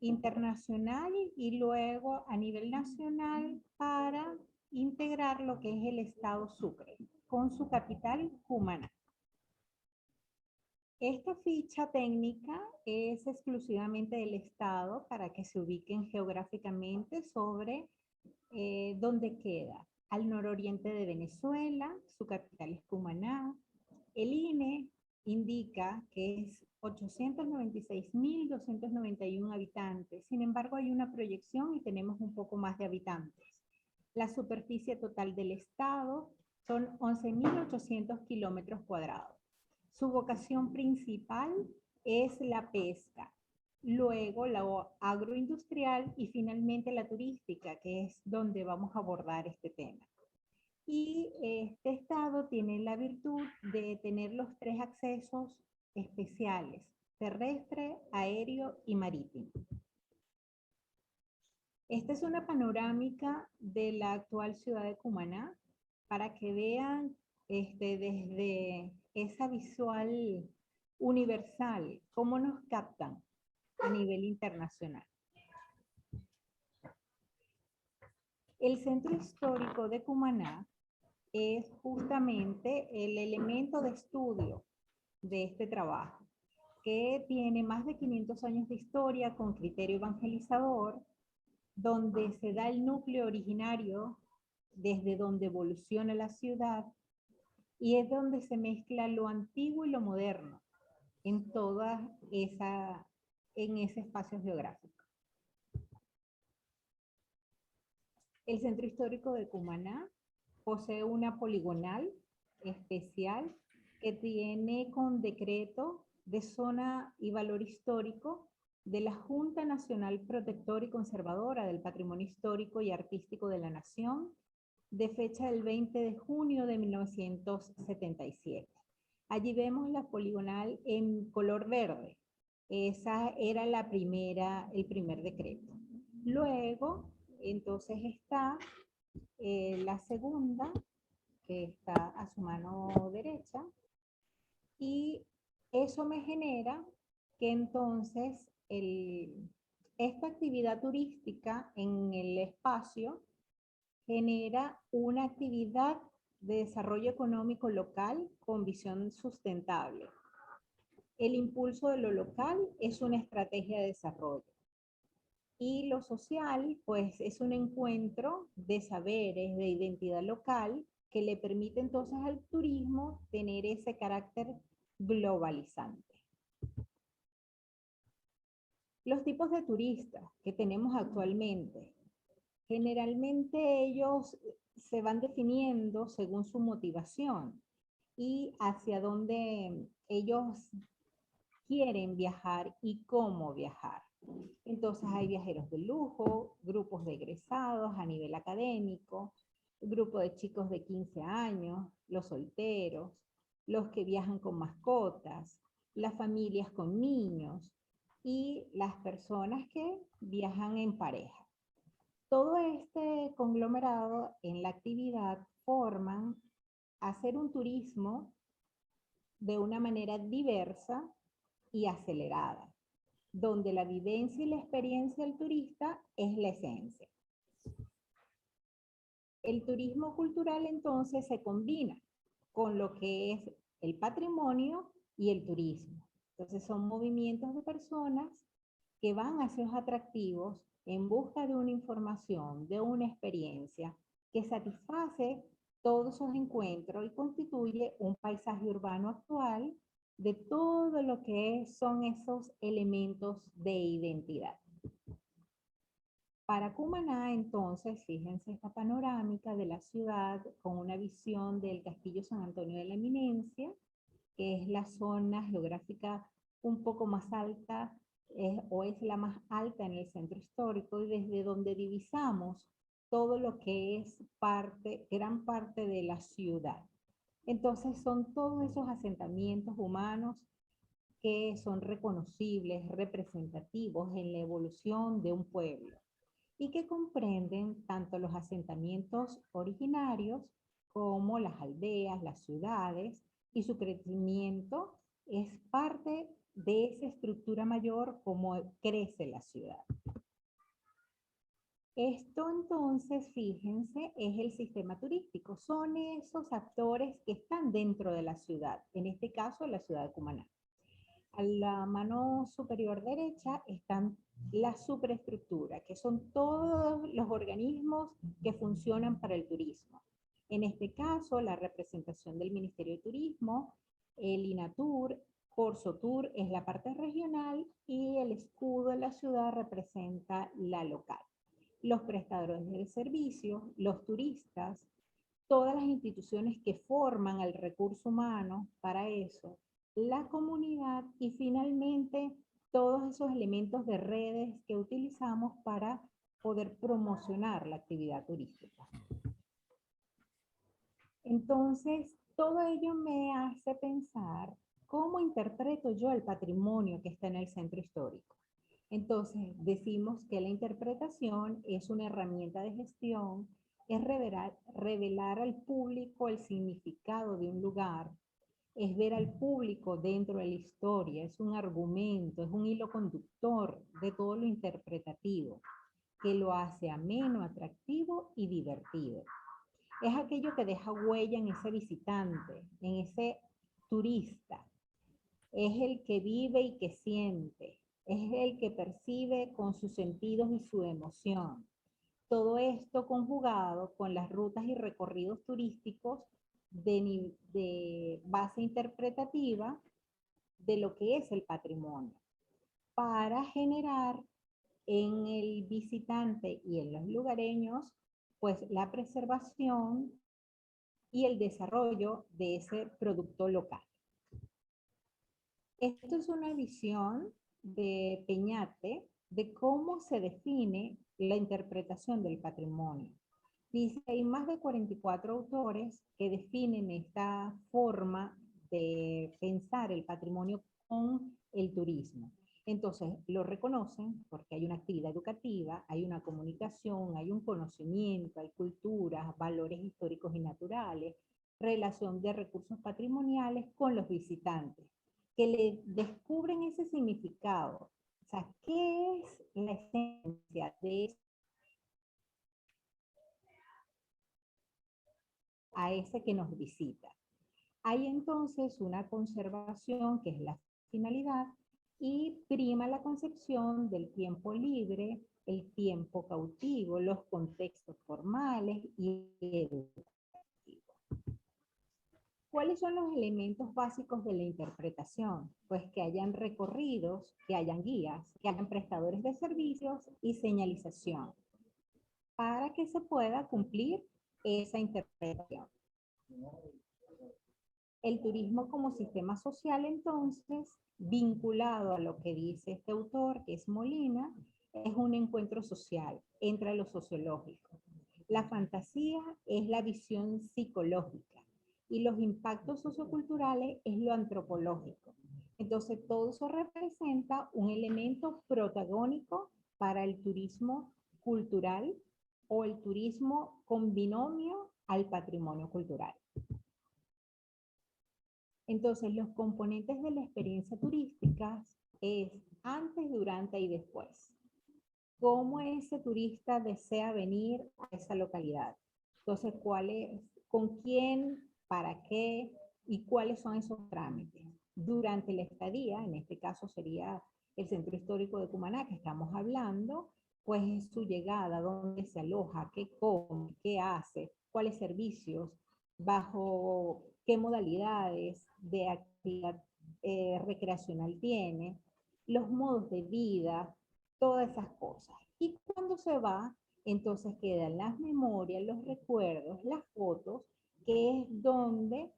internacional y luego a nivel nacional para integrar lo que es el estado Sucre con su capital Cumaná. Esta ficha técnica es exclusivamente del estado para que se ubiquen geográficamente sobre dónde queda. Al nororiente de Venezuela, su capital es Cumaná. El INE indica que es 896.291 habitantes. Sin embargo, hay una proyección y tenemos un poco más de habitantes. La superficie total del estado son 11.800 kilómetros cuadrados. Su vocación principal es la pesca, luego la agroindustrial y finalmente la turística, que es donde vamos a abordar este tema. Y este estado tiene la virtud de tener los 3 accesos especiales: terrestre, aéreo y marítimo. Esta es una panorámica de la actual ciudad de Cumaná para que vean desde esa visual universal cómo nos captan a nivel internacional. El Centro Histórico de Cumaná es justamente el elemento de estudio de este trabajo, que tiene más de 500 años de historia con criterio evangelizador, donde se da el núcleo originario desde donde evoluciona la ciudad y es donde se mezcla lo antiguo y lo moderno en ese espacio geográfico. El Centro Histórico de Cumaná posee una poligonal especial que tiene con decreto de zona y valor histórico de la Junta Nacional Protectora y Conservadora del Patrimonio Histórico y Artístico de la Nación, de fecha del 20 de junio de 1977. Allí vemos la poligonal en color verde. Esa era el primer decreto. Luego, entonces está la segunda, que está a su mano derecha, y eso me genera que entonces esta actividad turística en el espacio genera una actividad de desarrollo económico local con visión sustentable. El impulso de lo local es una estrategia de desarrollo. Y lo social, pues, es un encuentro de saberes, de identidad local, que le permite entonces al turismo tener ese carácter globalizante. Los tipos de turistas que tenemos actualmente, generalmente ellos se van definiendo según su motivación y hacia dónde ellos quieren viajar y cómo viajar. Entonces hay viajeros de lujo, grupos de egresados a nivel académico, grupo de chicos de 15 años, los solteros, los que viajan con mascotas, las familias con niños y las personas que viajan en pareja. Todo este conglomerado en la actividad forman hacer un turismo de una manera diversa y acelerada, donde la vivencia y la experiencia del turista es la esencia. El turismo cultural entonces se combina con lo que es el patrimonio y el turismo. Entonces son movimientos de personas que van hacia los atractivos en busca de una información, de una experiencia que satisface todos esos encuentros y constituye un paisaje urbano actual de todo lo que son esos elementos de identidad. Para Cumaná, entonces, fíjense esta panorámica de la ciudad con una visión del Castillo San Antonio de la Eminencia, que es la zona geográfica un poco más alta, o es la más alta en el centro histórico, y desde donde divisamos todo lo que es gran parte de la ciudad. Entonces son todos esos asentamientos humanos que son reconocibles, representativos en la evolución de un pueblo y que comprenden tanto los asentamientos originarios como las aldeas, las ciudades, y su crecimiento es parte de esa estructura mayor como crece la ciudad. Esto entonces, fíjense, es el sistema turístico. Son esos actores que están dentro de la ciudad, en este caso la ciudad de Cumaná. A la mano superior derecha están la superestructura, que son todos los organismos que funcionan para el turismo. En este caso, la representación del Ministerio de Turismo, el INATUR, Corsotur es la parte regional y el escudo de la ciudad representa la local. Los prestadores de servicios, los turistas, todas las instituciones que forman el recurso humano para eso, la comunidad y finalmente todos esos elementos de redes que utilizamos para poder promocionar la actividad turística. Entonces, todo ello me hace pensar cómo interpreto yo el patrimonio que está en el centro histórico. Entonces, decimos que la interpretación es una herramienta de gestión, es revelar al público el significado de un lugar, es ver al público dentro de la historia, es un argumento, es un hilo conductor de todo lo interpretativo, que lo hace ameno, atractivo y divertido. Es aquello que deja huella en ese visitante, en ese turista. Es el que vive y que siente, es el que percibe con sus sentidos y su emoción. Todo esto conjugado con las rutas y recorridos turísticos de base interpretativa de lo que es el patrimonio, para generar en el visitante y en los lugareños, pues la preservación y el desarrollo de ese producto local. Esto es una visión de Peñate de cómo se define la interpretación del patrimonio. Dice, hay más de 44 autores que definen esta forma de pensar el patrimonio con el turismo. Entonces, lo reconocen porque hay una actividad educativa, hay una comunicación, hay un conocimiento, hay culturas, valores históricos y naturales, relación de recursos patrimoniales con los visitantes, que le descubren ese significado O sea, ¿qué es la esencia de a ese que nos visita? Hay entonces una conservación, que es la finalidad, y prima la concepción del tiempo libre, el tiempo cautivo, los contextos formales y educativos. ¿Cuáles son los elementos básicos de la interpretación? Pues que hayan recorridos, que hayan guías, que hayan prestadores de servicios y señalización para que se pueda cumplir esa interpretación. El turismo como sistema social, entonces, vinculado a lo que dice este autor, que es Molina, es un encuentro social entre lo sociológico. La fantasía es la visión psicológica y los impactos socioculturales es lo antropológico. Entonces, todo eso representa un elemento protagónico para el turismo cultural o el turismo con binomio al patrimonio cultural. Entonces, los componentes de la experiencia turística es antes, durante y después. ¿Cómo ese turista desea venir a esa localidad? Entonces, con quién, para qué y cuáles son esos trámites? Durante la estadía, en este caso sería el Centro Histórico de Cumaná que estamos hablando, pues es su llegada, dónde se aloja, qué come, qué hace, cuáles servicios, bajo qué modalidades de actividad recreacional tiene, los modos de vida, todas esas cosas. Y cuando se va, entonces quedan las memorias, los recuerdos, las fotos, que es donde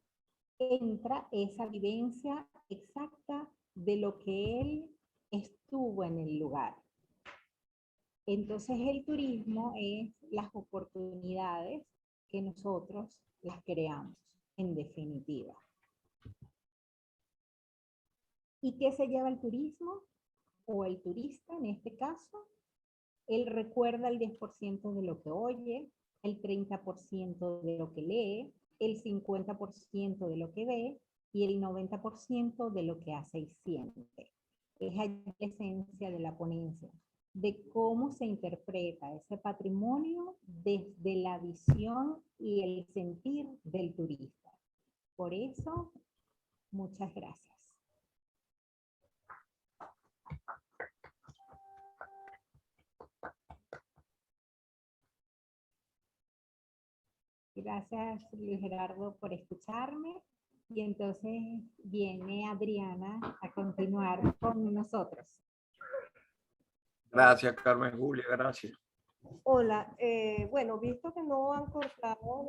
entra esa vivencia exacta de lo que él estuvo en el lugar. Entonces el turismo es las oportunidades que nosotros las creamos, en definitiva. ¿Y qué se lleva el turismo? O el turista, en este caso, él recuerda el 10% de lo que oye, el 30% de lo que lee, el 50% de lo que ve y el 90% de lo que hace y siente. Es la esencia de la ponencia, de cómo se interpreta ese patrimonio desde la visión y el sentir del turista. Por eso, muchas gracias. Gracias, Luis Gerardo, por escucharme. Y entonces viene Adriana a continuar con nosotros. Gracias, Carmen Julia, gracias. Hola, bueno, visto que no han cortado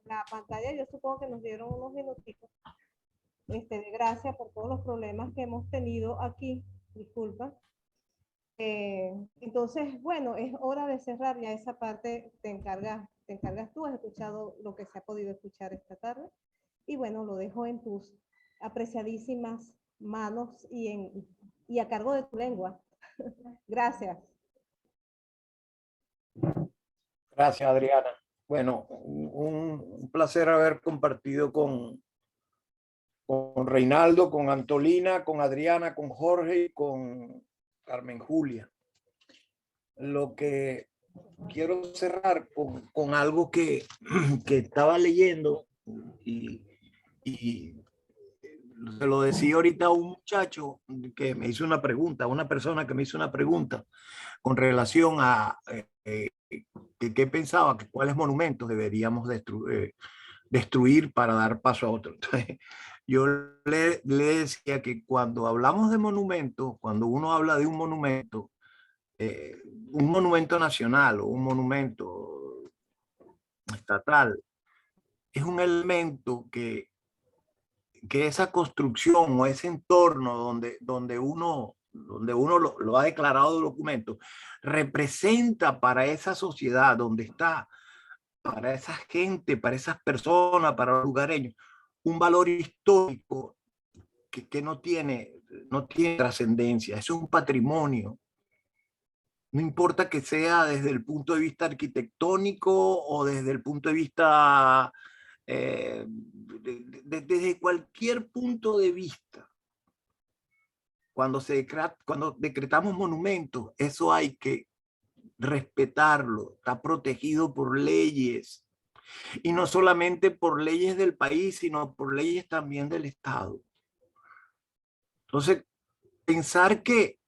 la pantalla, yo supongo que nos dieron unos minutitos de gracia por todos los problemas que hemos tenido aquí. Disculpa. Entonces, bueno, es hora de cerrar ya esa parte. Te encargas tú, has escuchado lo que se ha podido escuchar esta tarde. Y bueno, lo dejo en tus apreciadísimas manos y a cargo de tu lengua. Gracias. Gracias, Adriana. Bueno, un placer haber compartido con Reinaldo, con Antolina, con Adriana, con Jorge y con Carmen Julia. Lo que quiero cerrar con algo que estaba leyendo y se lo decía ahorita a un muchacho que me hizo una pregunta, una persona que me hizo una pregunta con relación a qué pensaba, que cuáles monumentos deberíamos destruir para dar paso a otro. Entonces, yo le decía que cuando hablamos de monumentos, cuando uno habla de un monumento nacional o un monumento estatal, es un elemento que esa construcción o ese entorno donde uno lo ha declarado de documento, representa para esa sociedad donde está, para esa gente, para esas personas, para los lugareños, un valor histórico que no tiene trascendencia, es un patrimonio. No importa que sea desde el punto de vista arquitectónico o desde el punto de vista, desde cualquier punto de vista. cuando decretamos monumentos, eso hay que respetarlo, está protegido por leyes. Y no solamente por leyes del país, sino por leyes también del Estado. Entonces, pensar que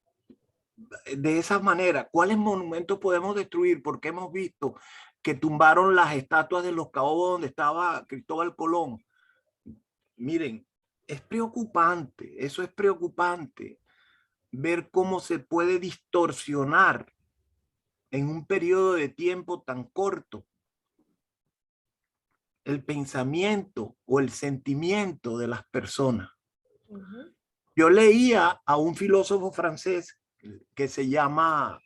de esa manera, ¿cuáles monumentos podemos destruir? Porque hemos visto que tumbaron las estatuas de los caobos donde estaba Cristóbal Colón. Miren, es preocupante, eso es preocupante, ver cómo se puede distorsionar en un periodo de tiempo tan corto el pensamiento o el sentimiento de las personas. Yo leía a un filósofo francés que se llama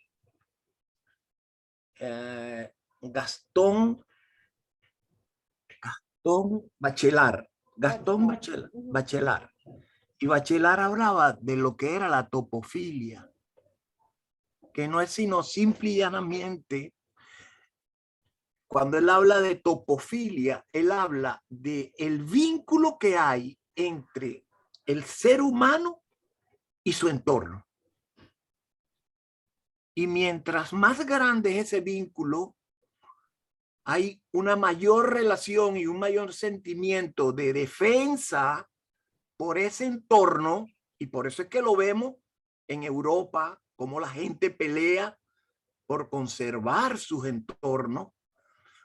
Gaston Bachelard. Bachelard. Y Bachelard hablaba de lo que era la topofilia, que no es sino simple y llanamente, cuando él habla de topofilia, él habla de el vínculo que hay entre el ser humano y su entorno. Y mientras más grande es ese vínculo, hay una mayor relación y un mayor sentimiento de defensa por ese entorno, y por eso es que lo vemos en Europa, como la gente pelea por conservar sus entornos.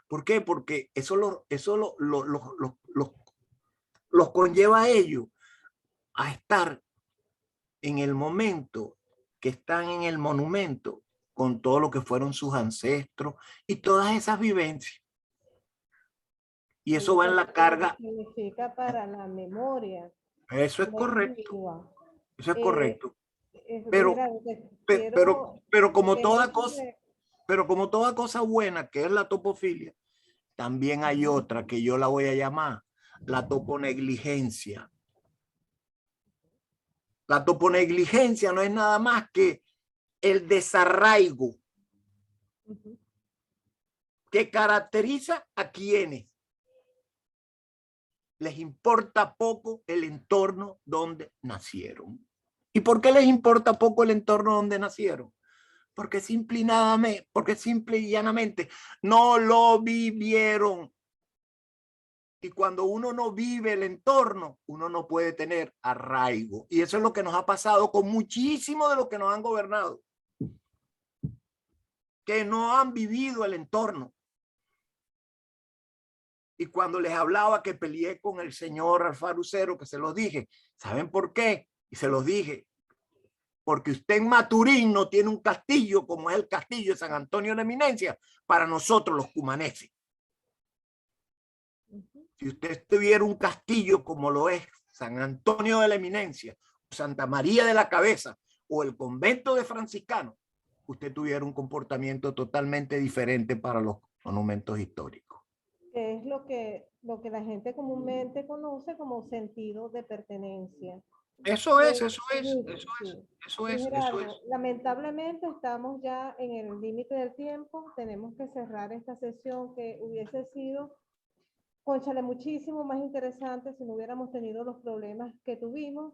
¿Por qué? Porque eso los conlleva a ellos a estar en el momento que están en el monumento con todo lo que fueron sus ancestros y todas esas vivencias. Y eso va en la carga. Significa para la memoria. Eso es correcto. Eso es correcto. Pero como toda cosa buena, que es la topofilia, también hay otra que yo la voy a llamar la toponegligencia. La toponegligencia no es nada más que el desarraigo que caracteriza a quienes les importa poco el entorno donde nacieron. ¿Y por qué les importa poco el entorno donde nacieron? Porque simple y llanamente no lo vivieron. Y cuando uno no vive el entorno, uno no puede tener arraigo. Y eso es lo que nos ha pasado con muchísimos de los que nos han gobernado, que no han vivido el entorno. Y cuando les hablaba que peleé con el señor Alfaro Usero, que se los dije, ¿saben por qué? Y se los dije, porque usted en Maturín no tiene un castillo como es el castillo de San Antonio de la Eminencia para nosotros los cumaneses. Si usted tuviera un castillo como lo es San Antonio de la Eminencia, Santa María de la Cabeza o el convento de franciscanos, usted tuviera un comportamiento totalmente diferente para los monumentos históricos. Que es lo que la gente comúnmente conoce como sentido de pertenencia. Eso es. Lamentablemente estamos ya en el límite del tiempo, tenemos que cerrar esta sesión que hubiese sido, cónchale, muchísimo más interesante si no hubiéramos tenido los problemas que tuvimos.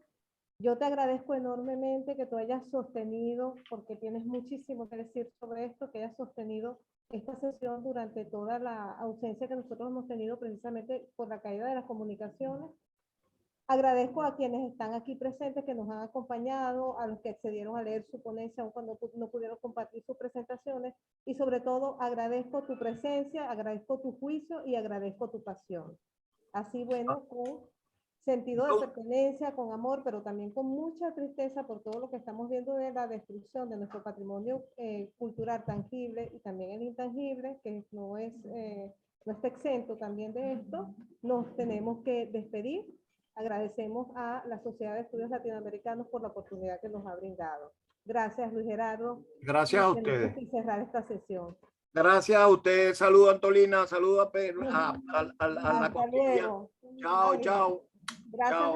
Yo te agradezco enormemente que tú hayas sostenido, porque tienes muchísimo que decir sobre esto, que hayas sostenido esta sesión durante toda la ausencia que nosotros hemos tenido precisamente por la caída de las comunicaciones. Agradezco a quienes están aquí presentes, que nos han acompañado, a los que accedieron a leer su ponencia, aun cuando no pudieron compartir sus presentaciones, y sobre todo agradezco tu presencia, agradezco tu juicio y agradezco tu pasión. Así, bueno, con sentido de pertenencia, con amor, pero también con mucha tristeza por todo lo que estamos viendo de la destrucción de nuestro patrimonio cultural tangible y también el intangible, que no está exento también de esto. Nos tenemos que despedir. Agradecemos a la Sociedad de Estudios Latinoamericanos por la oportunidad que nos ha brindado. Gracias, Luis Gerardo. Gracias a ustedes. Tenemos que cerrar esta sesión. Gracias a ustedes. Saludos, Antolina. Saludos a la Hasta costilla. luego. Chao, chao. Gracias. Chao.